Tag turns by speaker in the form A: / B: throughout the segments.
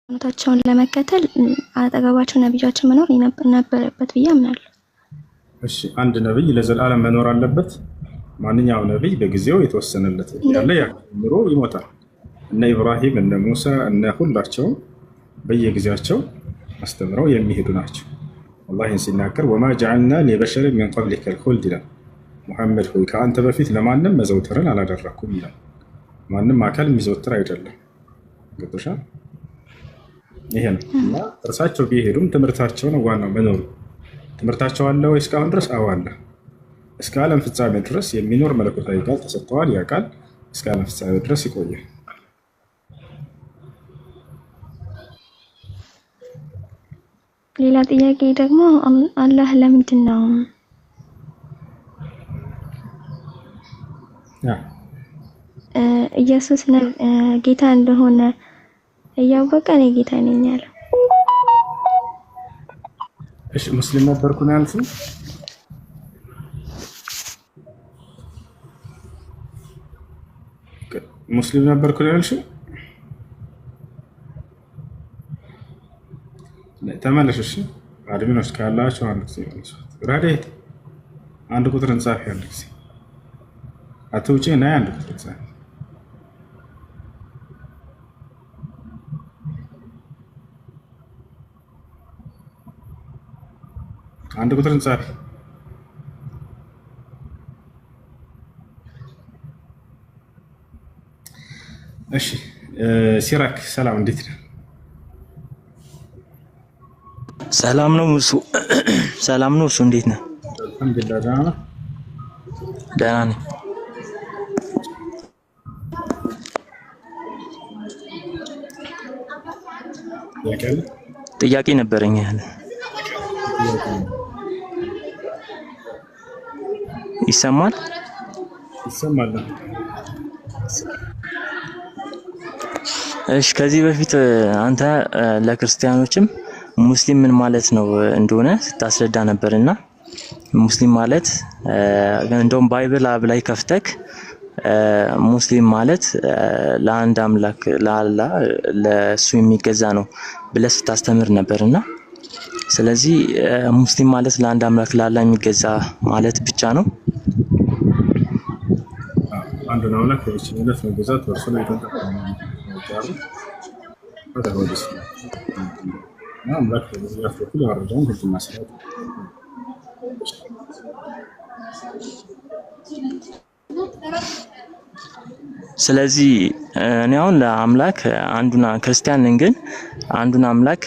A: ሃይማኖታቸውን ለመከተል አጠገባቸው ነብያችን መኖር ነበረበት ብዬ አምናለሁ።
B: እሺ አንድ ነብይ ለዘላለም መኖር አለበት? ማንኛውም ነብይ በጊዜው የተወሰነለት ያለ ያምሮ ይሞታል። እነ ኢብራሂም እነ ሙሳ እነ ሁላቸው በየጊዜያቸው አስተምረው የሚሄዱ ናቸው። አላህ ሲናገር ወማ ጀዐልና ሊበሸር ሚን ቀብሊከል ኹልድ ይላል። ሙሐመድ ሆይ ከአንተ በፊት ለማንም መዘውተርን አላደረኩም ይላል። ማንም አካል የሚዘወትር አይደለም። ገብቶሻል? ይሄ ነው እና እርሳቸው ቢሄዱም ትምህርታቸው ነው ዋናው መኖሩ። ትምህርታቸው አለ ወይ እስካሁን ድረስ? አዎ አለ። እስከ ዓለም ፍጻሜ ድረስ የሚኖር መለኮታዊ ቃል ተሰጥተዋል። ያ ቃል እስከ ዓለም ፍጻሜ ድረስ ይቆያል።
A: ሌላ ጥያቄ ደግሞ አላህ ለምንድን ነው ኢየሱስ ጌታ እንደሆነ እያወቀ እኔ ጌታ ነኝ ያለው?
B: እሺ ሙስሊም ነበርኩ ነው ያልሽው? ሙስሊም ነበርኩ ነው ያልሽው? ተመለሽ። እሺ አድሚኖች ካላችሁ አንድ ጊዜ መልሱት። ራዲት አንድ ቁጥር እንጻፍ ያለ ጊዜ አትውጪ እና አንድ ቁጥር እንጻፍ። አንድ ቁጥር እንጻፍ። እሺ ሲራክ ሰላም፣ እንዴት ነህ?
C: ሰላም ነው እሱ። ሰላም ነው እሱ። እንዴት ነህ?
B: አልሐምዱሊላህ ደህና ነህ?
C: ደህና ነኝ። ጥያቄ ነበረኝ ያለ ይሰማል?
B: ይሰማል።
C: እሺ ከዚህ በፊት አንተ ለክርስቲያኖችም ሙስሊም ምን ማለት ነው እንደሆነ ስታስረዳ ነበርና ሙስሊም ማለት እንደውም ባይብል አብ ላይ ከፍተክ ሙስሊም ማለት ለአንድ አምላክ ለአላህ ለሱ የሚገዛ ነው ብለህ ስታስተምር ነበርና ስለዚህ ሙስሊም ማለት ለአንድ አምላክ ለአላህ የሚገዛ ማለት ብቻ ነው?
B: አንድ ነው አምላክ በብቸኝነት መገዛት ወርሶ ላይ ተንጠቀመ አምላክ በዚያፍኩል ያወረደውን ህግና ስርዓት።
C: ስለዚህ እኔ አሁን ለአምላክ አንዱና ክርስቲያን ነኝ፣ ግን አንዱን አምላክ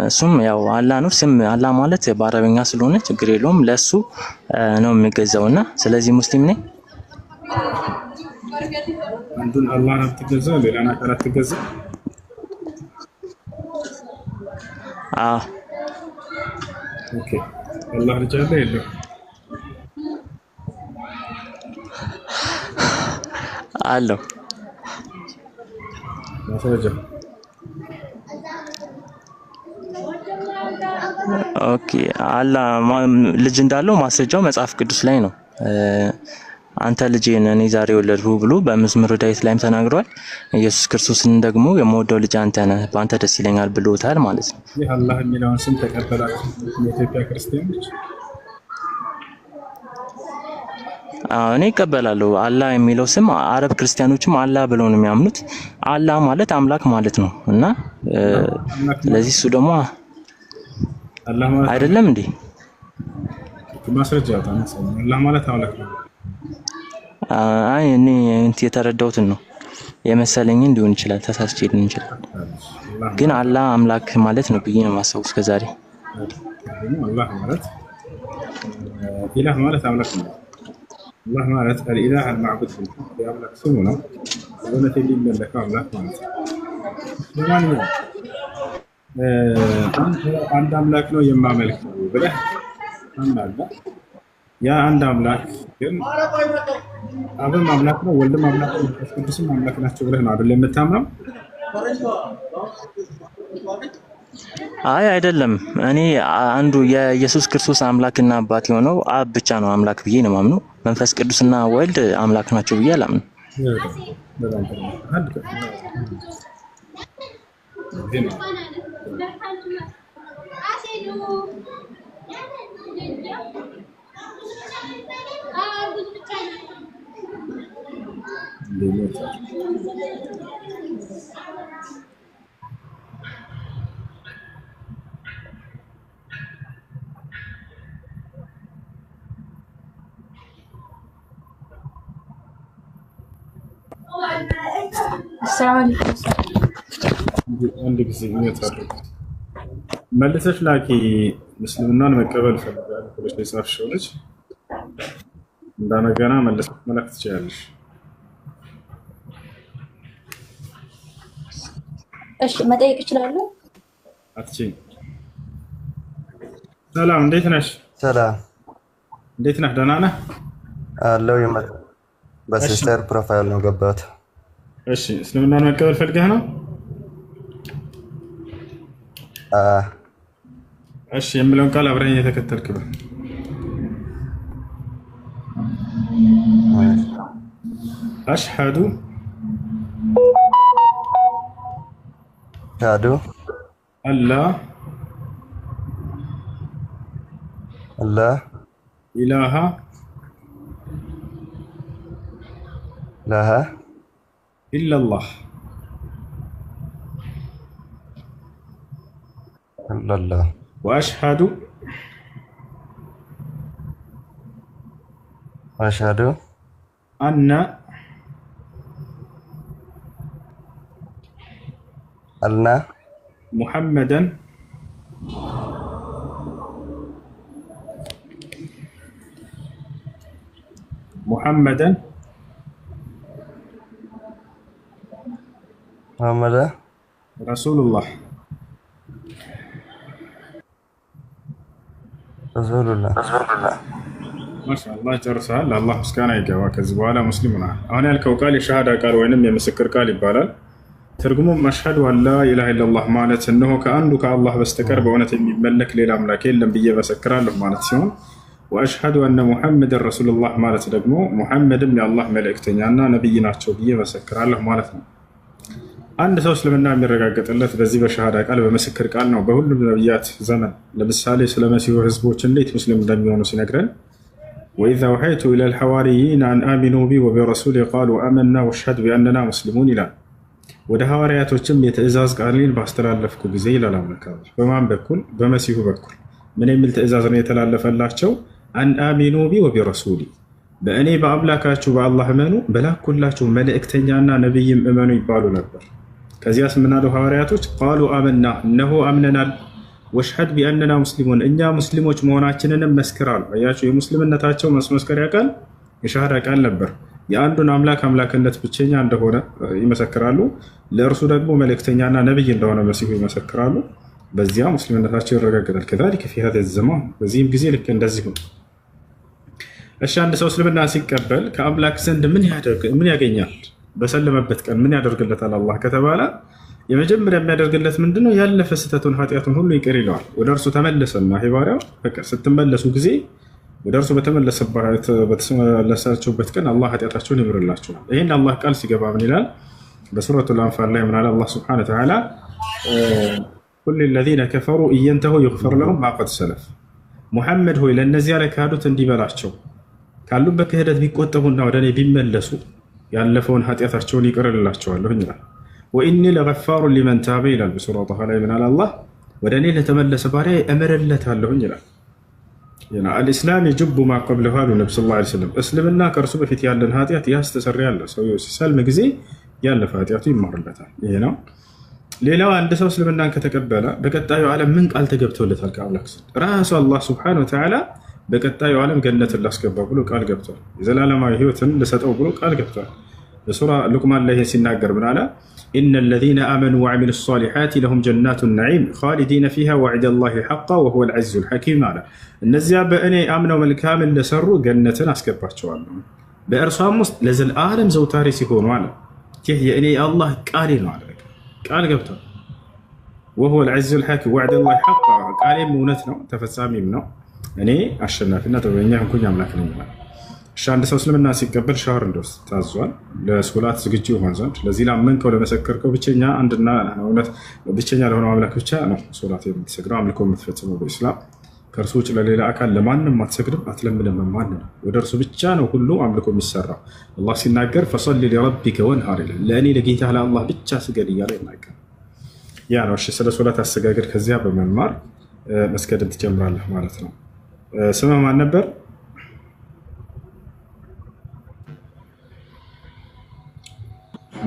C: እሱም ያው አላህ ነው። ስም አላህ ማለት በአረበኛ ስለሆነ ችግር የለውም ለሱ ነው የሚገዛውና ስለዚህ ሙስሊም ነኝ።
B: አንዱን አላህ ነው የምትገዛው፣ ሌላን አካል አትገዛም? ኦኬ አላህ ልጅ አለ የለው?
C: አለው።
B: ማስረጃ?
C: ኦኬ አላህ ልጅ እንዳለው ማስረጃው መጽሐፍ ቅዱስ ላይ ነው። አንተ ልጄን እኔ ዛሬ ወለድሁ ብሎ በመዝሙረ ዳዊት ላይም ተናግሯል። ኢየሱስ ክርስቶስን ደግሞ የምወደው ልጅ አንተ ነህ፣ በአንተ ደስ ይለኛል ብሎታል ማለት ነው።
B: ይህ አላህ የሚለውን ስም ተቀበላችሁ የኢትዮጵያ ክርስቲያኖች?
C: እኔ እቀበላለሁ። አላህ የሚለው ስም አረብ ክርስቲያኖችም አላህ ብለው ነው የሚያምኑት። አላህ ማለት አምላክ ማለት ነው እና ስለዚህ እሱ ደግሞ
B: አላህ ማለት
C: አይደለም እንዴ?
B: ማስረጃ ታነሳ። አላህ ማለት አምላክ ነው።
C: አይ እኔ የተረዳሁትን ነው የመሰለኝን ሊሆን ይችላል፣ ተሳስቼ ሊሆን ይችላል። ግን አላህ አምላክ ማለት ነው ብዬ ነው የማስበው እስከዛሬ።
B: አላህ ማለት ኢላህ ማለት አምላክ ነው። አላህ ማለት አልኢላህ አልማዕቡድ የአምላክ ስሙ ነው። በእውነት የሚመለከው አምላክ ማለት ነው። ለማንኛውም አንድ አምላክ ነው የማመልከው ብለህ አምናለህ። ያ አንድ አምላክ ግን አብም አምላክ ነው፣ ወልድም አምላክ ነው፣ መንፈስ ቅዱስም አምላክ ናቸው ብለህ ነው አይደል የምታምነው?
C: አይ አይደለም። እኔ አንዱ የኢየሱስ ክርስቶስ አምላክና አባት የሆነው አብ ብቻ ነው አምላክ ብዬ ነው የማምነው። መንፈስ ቅዱስና ወልድ አምላክ ናቸው ብዬ አላምንም።
B: በጣም
D: السلام عليكم.
B: አንድ ጊዜ ይመጣሉ መልሰሽ ላኪ ምስልምናን መቀበል ፈልጋለሁ ብለሽ የጻፍሽው ልጅ እንደገና መልሰሽ መላክ ትችያለሽ።
D: እሺ መጠየቅ እችላለሁ?
B: አትችይም። ሰላም እንዴት ነሽ?
E: ሰላም
B: እንዴት ነህ? ደህና ነህ?
E: አለው በሲስተር ፕሮፋይል ነው ገባት።
B: እሺ እስልምናን መቀበል ፈልገህ ነው? እሺ የምለውን ቃል አብረን እየተከተልክ ነው። አሽሀዱ አላ ኢላሃ ኢላላህ وأشهد أن محمدا رسول الله ማሻአላህ ጨርሰሃል። ለአላህ ምስጋና ይገባ። ከዚህ በኋላ ሙስሊም ሆነሃል። አሁን ያልከው ቃል የሸሃዳ ቃል ወይንም የምስክር ቃል ይባላል። ትርጉሙም አሽሀዱ አላ ኢላሃ ኢለላህ ማለት እነሆ ከአንዱ ከአላህ በስተቀር በእውነት የሚመለክ ሌላ አምላክ የለም ብዬ መሰክራለሁ ማለት ሲሆን ወአሽሀዱ አነ ሙሐመድን ረሱሉላህ ማለት ደግሞ ሙሐመድም የአላህ መልእክተኛና ነቢይ ናቸው ብዬ መሰክራለሁ ማለት ነው። አንድ ሰው እስልምና የሚረጋገጥለት በዚህ በሸሃዳ ቃል በምስክር ቃል ነው። በሁሉም ነቢያት ዘመን ለምሳሌ ስለ መሲሁ ህዝቦች እንዴት ሙስሊም እንደሚሆኑ ሲነግረን ወኢዝ አውሐይቱ ኢለል ሐዋርይይን አን አሚኑ ቢ ወቢረሱሊ ቃሉ አመና ወሽሀድ ቢአንና ሙስሊሙን ይላል። ወደ ሐዋርያቶችም የትእዛዝ ቃሌን ባስተላለፍኩ ጊዜ ይላል አምላክ። በማን በኩል? በመሲሁ በኩል። ምን የሚል ትእዛዝ ነው የተላለፈላቸው? አን አሚኑ ቢ ወቢረሱሊ፣ በእኔ በአምላካችሁ በአላህ እመኑ፣ በላኩላችሁ መልእክተኛና ነቢይም እመኑ ይባሉ ነበር። ከዚያስ ምን አሉ ሐዋርያቶች? ቃሉ አመና፣ እነሆ አምነናል፣ ወሽሀድ ቢአንና ሙስሊሙን፣ እኛ ሙስሊሞች መሆናችንንም መስክራሉ። አያቸው፣ የሙስሊምነታቸው መስመስከሪያ ቃል የሸሃዳ ቃል ነበር። የአንዱን አምላክ አምላክነት ብቸኛ እንደሆነ ይመሰክራሉ። ለእርሱ ደግሞ መልእክተኛና ነቢይ እንደሆነ መሲሁ ይመሰክራሉ። በዚያ ሙስሊምነታቸው ይረጋገጣል። ከዛሊከ ፊ ሃዛ ዘማን፣ በዚህም ጊዜ ልክ እንደዚሁ። እሺ አንድ ሰው እስልምና ሲቀበል ከአምላክ ዘንድ ምን ያገኛል? በሰለመበት ቀን ምን ያደርግለታል አላህ ከተባለ የመጀመሪያ የሚያደርግለት ምንድነው? ያለፈ ስህተቱን ኃጢአቱን ሁሉ ይቅር ይለዋል። ወደ እርሱ ተመለሰና ባሪያው በቃ ስትመለሱ ጊዜ ወደ እርሱ በተመለሳችሁበት ቀን አላህ ኃጢአታቸውን ይምርላችኋል። ይህን አላህ ቃል ሲገባ ምን ይላል? በሱረቱል አንፋል ላይ ምን አለ አላህ ሱብሓነሁ ወተዓላ ቁል ሊለዚነ ከፈሩ ኢየንተሁ ይግፈር ለሁም ማ ቀድ ሰለፍ፣ ሙሐመድ ሆይ ለእነዚያ ለካዱት እንዲህ በላቸው ካሉበት ክህደት ቢቆጠቡና ወደ እኔ ቢመለሱ ያለፈውን ኃጢአታቸውን ይቅር እላቸዋለሁ ይላል። ወኢኒ ለገፋሩ ሊመን ታበ ይላል በሱራ ጣሃ ላይ ምን አለ አላህ ወደ እኔ ለተመለሰ ባሪያ እምርለታለሁ ይላል። አልእስላም የጅቡ ማ ቀብለሁ አሉ ነቢ ሰለላሁ ዐለይሂ ወሰለም። እስልምና ከእርሱ በፊት ያለን ኃጢአት ያስተሰርያል። ሰውየው ሲሰልም ጊዜ ያለፈ ኃጢአቱ ይማርለታል። ይሄ ነው። ሌላው አንድ ሰው እስልምናን ከተቀበለ በቀጣዩ ዓለም ምን ቃል ተገብቶለታል ከአምላክ ዘንድ? ራሱ አላህ ሱብሓነሁ ወተዓላ በቀጣዩ ዓለም ገነትን ላስገባ ብሎ ቃል ገብቷል። የዘላለማዊ ህይወትን ልሰጠው ብሎ ቃል ገብቷል። በሱራ ሉቅማን ላይ ሲናገር ምን አለ? ኢነ ለዚነ አመኑ ወዐሚሉ ሷሊሓት ለሁም ጀናቱ ነዒም ኻሊዲነ ፊሃ ወዐደ ላሂ ሐቃ ወሁወል ዐዚዙል ሐኪም አለ። እነዚያ በእኔ አምነው መልካምን ለሰሩ ገነትን አስገባቸዋለሁ፣ በእርሷም ውስጥ ለዘለዓለም ዘውታሪ ሲሆኑ አለ። ይህ የእኔ የአላህ ቃሌ ነው አለ። ቃል ገብቷል። ወሁወል ዐዚዙል ሐኪም ወዐደ ላሂ ሐቃ፣ ቃሌም እውነት ነው ተፈጻሚም ነው። እኔ አሸናፊና ጥበበኛ ሆንኩኝ አምላክ ነኝ። አንድ ሰው እስልምና ሲቀበል ሻወር እንደወስድ ታዟል፣ ለሶላት ዝግጁ ይሆን ዘንድ። ለዚህ ላመንከው ለመሰከርከው ብቸኛ አንድና እውነት ብቸኛ ለሆነው አምላክ ብቻ ነው ሶላት የምትሰግደው አምልኮ የምትፈጽመው በኢስላም። ከእርሱ ውጭ ለሌላ አካል ለማንም አትሰግድም አትለምንም። ማንም ወደ እርሱ ብቻ ነው ሁሉ አምልኮ የሚሰራው። አላህ ሲናገር ፈሰሊ ሊረቢከ ወንሃር ይላል፣ ለእኔ ለጌታ ለአላህ ብቻ ስገድ እያለ ይናገር። ያ ነው። እሺ ስለ ሶላት አሰጋገድ ከዚያ በመማር መስገድን ትጀምራለህ ማለት ነው። ስምህ ማን ነበር?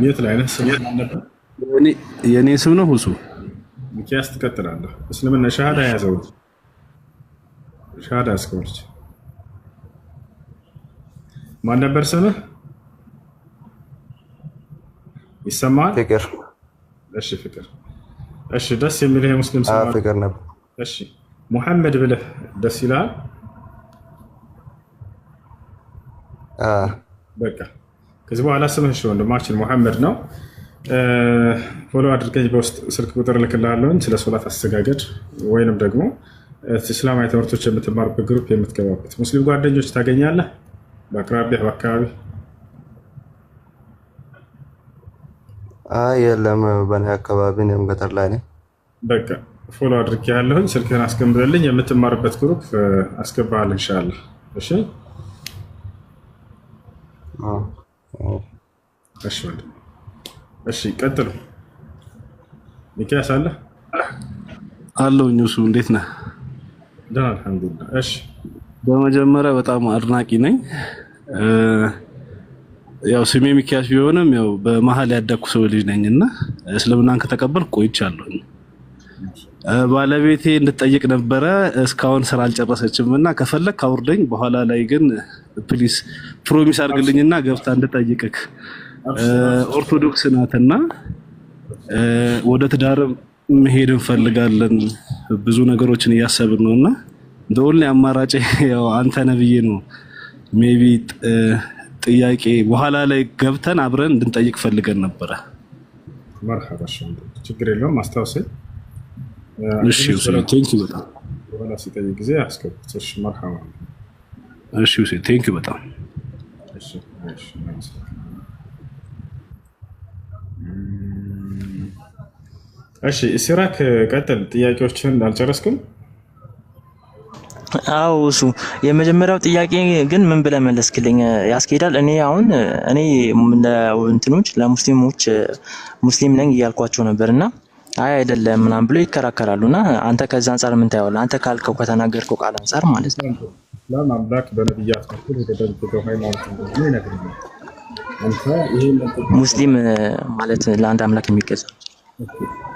B: የት ላይ ነህ? ስምህ ማን ነበር?
F: የኔ ስም ነው ሁሱ።
B: ሚኪያስ ትቀጥላለህ። እስልምና ሻሃዳ ያዘው ሻሃዳ ያስከውልች ማን ነበር ስምህ? ይሰማል?
E: ፍቅር።
B: እሺ ፍቅር። እሺ ደስ የሚልህ የሙስሊም ስም
E: ፍቅር ነበር።
B: እሺ ሙሐመድ ብለህ ደስ ይላል? በቃ ከዚህ በኋላ ስምህ ወንድማችን ሙሐመድ ነው። ፎሎ አድርገኝ፣ በውስጥ ስልክ ቁጥር እልክልሃለሁ። ስለ ሶላት አሰጋገድ ወይንም ደግሞ እስላማዊ ትምህርቶች የምትማሩበት ግሩፕ የምትገባበት ሙስሊም ጓደኞች ታገኛለህ በአቅራቢያ በአካባቢ?
E: የለም፣ በእኔ አካባቢ እኔም ገጠር ላይ ነኝ።
B: በቃ ፎሎ አድርጌሃለሁኝ። ስልክህን አስቀምጥልኝ፣ የምትማርበት ግሩፕ አስገባሃል ኢንሻአላህ። እሺ እሺ ወንድም። እሺ ቀጥሉ። ሚኪያስ አለ
F: አለሁኝ። እሱ እንዴት ነህ?
B: ደህና አልሐምዱሊላህ። እሺ
F: በመጀመሪያ በጣም አድናቂ ነኝ። ያው ስሜ ሚኪያስ ቢሆንም ያው በመሀል ያደኩ ሰው ልጅ ነኝና እስልምናን ከተቀበልኩ ቆይቻለሁኝ። ባለቤቴ እንድትጠይቅ ነበረ እስካሁን ስራ አልጨረሰችም እና ከፈለክ አውርደኝ፣ በኋላ ላይ ግን ፕሊስ ፕሮሚስ አድርግልኝና ገብታ እንድጠይቅክ። ኦርቶዶክስ ናትና ወደ ትዳር መሄድ እንፈልጋለን፣ ብዙ ነገሮችን እያሰብን ነውና እንደውም አማራጭ ያው አንተ ነብዬ ነው። ሜቢ ጥያቄ በኋላ ላይ ገብተን አብረን እንድንጠይቅ ፈልገን ነበረ።
B: መርሐባ ችግር የለውም አስታውሰኝ።
F: እሺ ቴንክ ዩ በጣም
B: በኋላ ሲጠይቅ ጊዜ አስገቡት። እሺ መርሐባ።
F: እሺ ቴንክ ዩ በጣም
B: እሺ። እሺ ሲራክ ቀጥል። ጥያቄዎችን አልጨረስክም?
C: አው እሱ የመጀመሪያው ጥያቄ ግን ምን ብለህ መለስክልኝ ያስኬዳል። እኔ አሁን እንትኖች ለሙስሊሞች ሙስሊም ነኝ እያልኳቸው ነበርና አይ አይደለም ምናምን ብሎ ይከራከራሉና አንተ ከዛ አንፃር ምን ታየዋለህ? አንተ ካልከው ከተናገርከው ቃል አንፃር ማለት ነው።
B: እስላም አምላክ በነብያት በኩል የተደረገው ሃይማኖት እንደሆነ ይነግረናል። አንተ ይሄን
C: ሙስሊም ማለት ለአንድ አምላክ የሚገዛ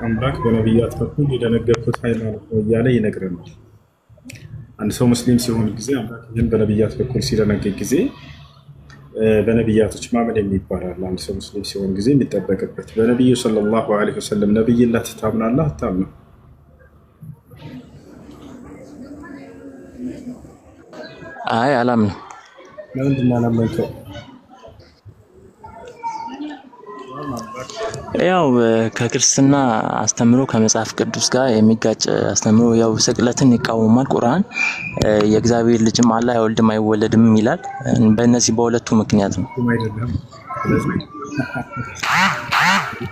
B: አምላክ በነብያት በኩል የደነገገው ሃይማኖት ነው እያለ ይነግረናል። አንድ ሰው ሙስሊም ሲሆን ጊዜ አምላክ ይህን በነብያት በኩል ሲደነግግ ጊዜ በነብያቶች ማመን የሚባላል። አንድ ሰው ሙስሊም ሲሆን ጊዜ የሚጠበቅበት በነብዩ ሰለላሁ ዐለይሂ ወሰለም ነብይነት ታምናለህ አታምነው?
C: አይ አላምንም።
B: ለምንድን ነው ያላመንከው?
C: ያው ከክርስትና አስተምሮ ከመጽሐፍ ቅዱስ ጋር የሚጋጭ አስተምሮ ያው ስቅለትን ይቃወማል። ቁርአን የእግዚአብሔር ልጅም አላህ አይወልድም አይወለድም ይላል። በእነዚህ በሁለቱ ምክንያት ነው።
B: አይደለም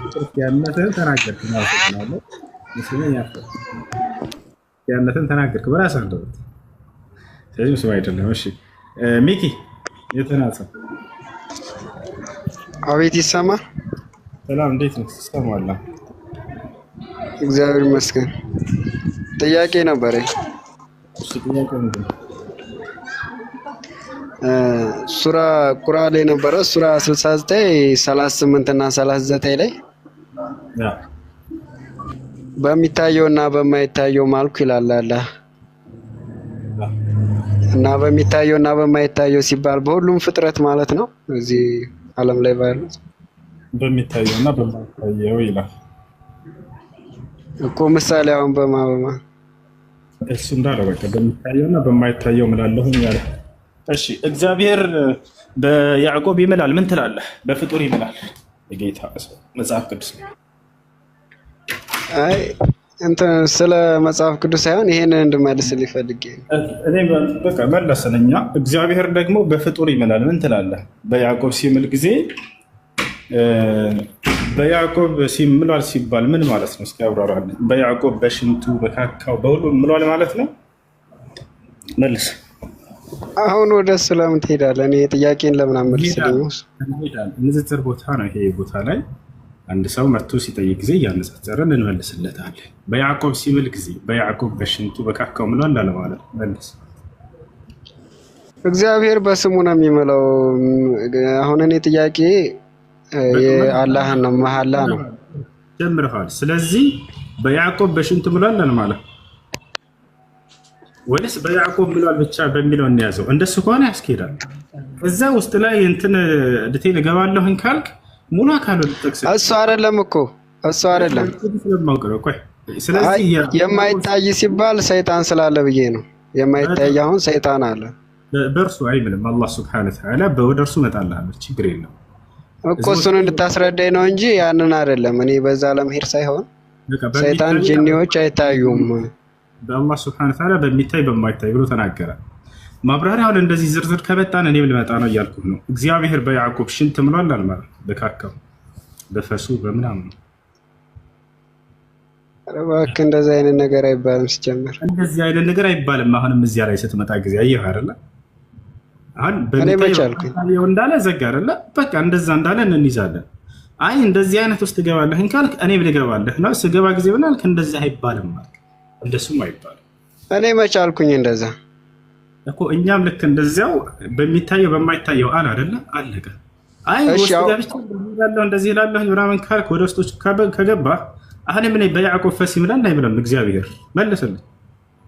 B: ክርስቲያንነትን ተናገርክ ማለት ነው። ክርስቲያንነትን ተናገርክ በራስህ አንደበት። ስለዚህ ሰው አይደለም። እሺ ሚኪ የተናጸ
G: አቤት ይሰማል?
B: ሰላም እንዴት ነው? ትሰማለህ?
G: እግዚአብሔር ይመስገን። ጥያቄ ነበረኝ።
B: እሺ ጥያቄ ምንድን ነው?
G: ሱራ ቁርአን ላይ ነበረ ሱራ 69 38 እና 39 ላይ በሚታየው እና በማይታየው ማልኩ ይላል አላህ። እና በሚታየው እና በማይታየው ሲባል በሁሉም ፍጥረት ማለት ነው እዚህ ዓለም ላይ ባሉት
B: በሚታየው እና በማይታየው ይላል
G: እኮ። ምሳሌ አሁን በማ
B: እሱ እንዳለው በቃ በሚታየው እና በማይታየው ምላለሁ ያለ። እሺ እግዚአብሔር በያዕቆብ ይምላል ምን ትላለህ? በፍጡር ይምላል የጌታ መጽሐፍ ቅዱስ ነው።
G: አይ እንትን ስለ መጽሐፍ ቅዱስ ሳይሆን ይሄንን እንድመልስልኝ ፈልጌ ነው።
B: እኔ በቃ መለስን። እኛ እግዚአብሔር ደግሞ በፍጡር ይምላል። ምን ትላለህ? በያዕቆብ ሲምል ጊዜ በያዕቆብ ሲምሏል ሲባል ምን ማለት ነው? እስኪ አብራራለን። በያዕቆብ በሽንቱ በካካው በሁሉ ምሏል ማለት ነው። መልስ።
G: አሁን ወደ እሱ ለምን ትሄዳለህ? እኔ ጥያቄን ለምን አመልስልኝ?
B: ንጽጽር ቦታ ነው ይሄ ቦታ ላይ አንድ ሰው መጥቶ ሲጠይቅ ጊዜ እያነጻጸረን እንመልስለታለን። በያዕቆብ ሲምል ጊዜ በያዕቆብ በሽንቱ በካካው ምሏል አለ ማለት መልስ።
G: እግዚአብሔር በስሙ ነው የሚምለው። አሁን እኔ ጥያቄ የአላህን ነው መሐላ ነው
B: ጀምረሃል። ስለዚህ በያዕቆብ በሽንቱ ምሏል አለ ማለት ወይስ በያዕቆብ ምሏል ብቻ በሚለው እንያዘው? እንደሱ ከሆነ ያስኬዳል። እዛ ውስጥ ላይ እንትን ዲቴል እገባለሁኝ ካልክ ሙሉ አካሉ ልትጠቅስ
G: እሱ አይደለም እኮ እሱ አይደለም።
B: ስለዚህ
G: የማይታይ ሲባል ሰይጣን ስላለ ብዬ ነው። የማይታይ አሁን ሰይጣን አለ
B: በእርሱ አይምልም። አላህ ሱብሓነሁ ወተዓላ ወደ እርሱ እመጣልሃለሁ፣ ችግር የለም
G: እኮ እሱን እንድታስረዳኝ ነው እንጂ ያንን አይደለም። እኔ በዛ ለመሄድ ሳይሆን ሰይጣን ጂኒዎች አይታዩም።
B: በአላህ ሱብሓነሁ ወተዓላ በሚታይ በማይታይ ብሎ ተናገረ። ማብራሪያውን እንደዚህ ዝርዝር ከመጣን እኔም ልመጣ ነው እያልኩህ ነው። እግዚአብሔር በያዕቆብ ሽንት ምሏል አልማለት በካካው በፈሱ በምናምን።
G: ኧረ እባክህ እንደዚህ አይነት ነገር አይባልም። ሲጀምር
B: እንደዚህ አይነት ነገር አይባልም። አሁንም እዚያ ላይ ስትመጣ ጊዜ አየህ አይደለ? አሁን በሚታየው እንዳለ ዘጋ አይደለ? በቃ እንደዛ እንዳለ እንይዛለን። አይ እንደዚህ አይነት ውስጥ ትገባለህ ካልክ እኔም ልገባለህ ነው። ስገባ ጊዜ ብናልክ እንደዚህ አይባልም ማለት እንደሱም አይባልም።
G: እኔ መች አልኩኝ እንደዛ
B: እኮ እኛም ልክ እንደዚያው በሚታየው በማይታየው አለ አይደለ? አለቀ። አይ ውስጥ ገብቼ እንደዚህ እላለሁ ምናምን ካልክ ወደ ውስጦች ከገባህ አሁን ምን በያዕቆብ ፈስ ይምላል አይብለም እግዚአብሔር መልስልኝ።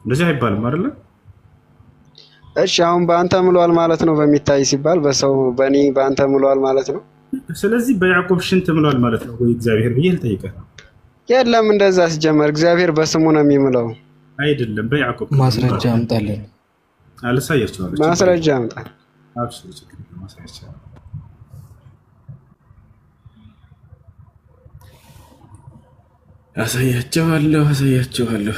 B: እንደዚህ አይባልም አይደለ?
G: እሺ አሁን በአንተ ምሏል ማለት ነው። በሚታይ ሲባል በሰው በእኔ በአንተ ምሏል ማለት ነው።
B: ስለዚህ በያዕቆብ ሽንት ምሏል ማለት ነው ወይ እግዚአብሔር ብዬ ልጠይቅህ ነው።
G: የለም እንደዛ ሲጀመር እግዚአብሔር በስሙ ነው የሚምለው
B: አይደለም። በያዕቆብ
C: ማስረጃ አምጣለን።
B: አልሳያቸዋለሁ።
G: ማስረጃ አምጣ።
B: አብሽር ችግር የለም ማስረጃ አሳያቸዋለሁ።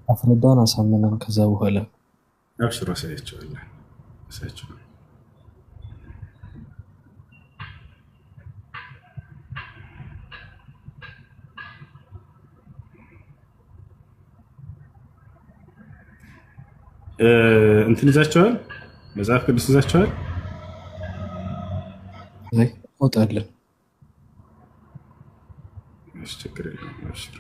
C: አፍረዳን አሳምነን ከዛ በኋላ
B: አብሽር አሳያቸዋለሁ። እንትን ይዛቸዋል፣ መጽሐፍ ቅዱስ ይዛቸዋል።
C: ወጣለን
B: ችግር የለም አብሽር።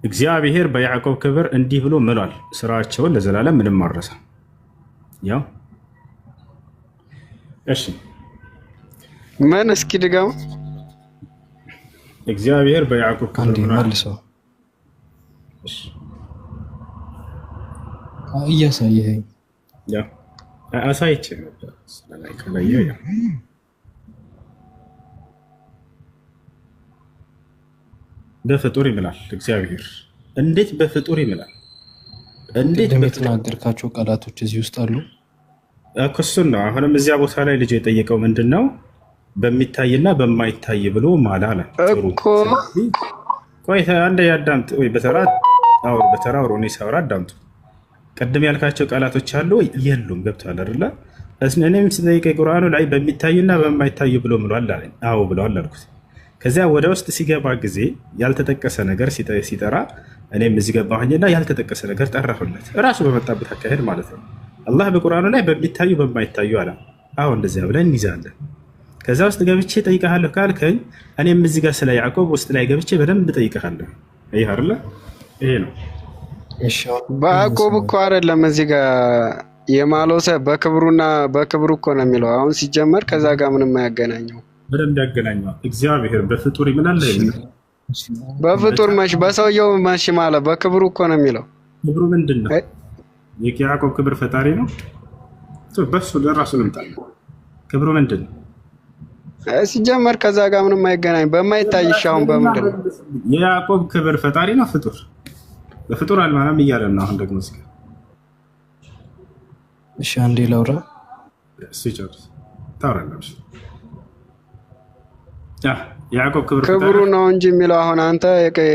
B: እግዚአብሔር በያዕቆብ ክብር እንዲህ ብሎ ምሏል፣ ስራቸውን ለዘላለም ምንም ማረሳ። ያው እሺ
G: ምን እስኪ ድጋው
B: እግዚአብሔር በያዕቆብ ክብር
C: መልሰው እያሳየኸኝ
B: ያው አሳይቼ ነበር ስለላይ ከላየ ያው በፍጡር ይምላል እግዚአብሔር። እንዴት በፍጡር ይምላል? እንዴት
C: በተናገርካቸው ቃላቶች እዚህ ውስጥ አሉ?
B: እሱን ነው አሁንም እዚያ ቦታ ላይ ልጅ የጠየቀው ምንድን ነው? በሚታይና በማይታይ ብሎ ማለ አለ
G: እኮ።
B: ቆይ አንዴ ያዳምጥ። ወይ በተራ አውሩ፣ እኔ ሳወራ አዳምጡ። ቅድም ያልካቸው ቃላቶች አሉ የሉም? ገብቷል አይደለ? እኔም ስጠይቀኝ ቁርአኑ ላይ በሚታይና በማይታይ ብሎ ምሏል አለኝ። አዎ ብለዋል አልኩት። ከዚያ ወደ ውስጥ ሲገባ ጊዜ ያልተጠቀሰ ነገር ሲጠራ እኔም እዚህ ገባሁኝና ያልተጠቀሰ ነገር ጠራሁለት፣ እራሱ በመጣበት አካሄድ ማለት ነው። አላህ በቁርአኑ ላይ በሚታዩ በማይታዩ አለ። አዎ እንደዚያ ብለን እንይዛለን። ከዛ ውስጥ ገብቼ ጠይቀሃለሁ ካልከኝ እኔም እዚህ ጋር ስለ ያዕቆብ ውስጥ ላይ ገብቼ በደንብ ጠይቀሃለሁ። ይሄ አይደለ? ይሄ ነው።
G: በያዕቆብ እኮ አይደለም እዚህ ጋር የማሎሰ በክብሩና በክብሩ እኮ ነው የሚለው። አሁን ሲጀመር ከዛ ጋር ምንም አያገናኘው።
B: በደንብ ያገናኘው። እግዚአብሔር በፍጡር ይምላል አይደል?
G: በፍጡር መች በሰውየው መች ማለት በክብሩ እኮ ነው የሚለው።
B: ክብሩ ምንድነው? የያዕቆብ ክብር ፈጣሪ ነው። በሱ ለራሱ ልምጣ። ክብሩ ምንድነው?
G: ሲጀመር ከዛ ጋር ምንም አይገናኝ። በማይታይሽ አሁን በምንድን ነው?
B: የያዕቆብ ክብር ፈጣሪ ነው። ፍጡር በፍጡር አልማናም እያለ ነው። አሁን ደግሞ እስኪ
H: እሺ አንዴ ላውራ።
B: እሱ ይጨርስ ታወራለሽ። ያዕቆብ
G: ክብሩ ነው እንጂ የሚለው አሁን አንተ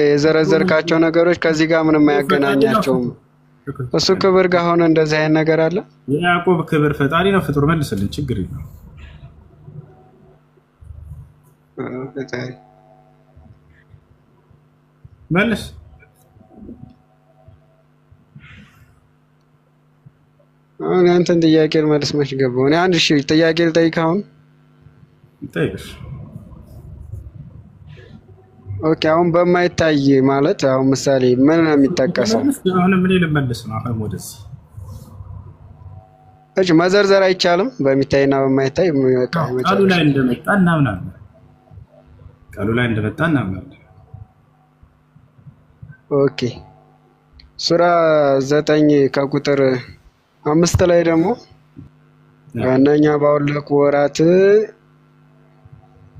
G: የዘረዘርካቸው ነገሮች ከዚህ ጋር ምንም አያገናኛቸውም። እሱ ክብር ጋር ሆነ እንደዚህ አይነት ነገር አለ።
B: የያዕቆብ ክብር ፈጣሪ ነው። ፍጡር መልስልን፣ ችግር የለውም። መልስ
G: አሁን አንተን ጥያቄ መልስ መች ገባው? እኔ አንድ ጥያቄ ልጠይቅ። አሁን
B: ጠይቅሽ።
G: ኦኬ አሁን በማይታይ ማለት አሁን ምሳሌ ምን ነው የሚጠቀሰው?
B: አሁን ምን ልመልስ ነው? አሁን ወደዚህ
G: እሺ መዘርዘር አይቻልም። በሚታይና በማይታይ
B: ቃሉ ላይ እንደመጣ እናምናለን። ቃሉ ላይ እንደመጣ እናምናለን።
G: ኦኬ ሱራ 9 ከቁጥር 5 ላይ ደግሞ እነኛ ባወለቁ ወራት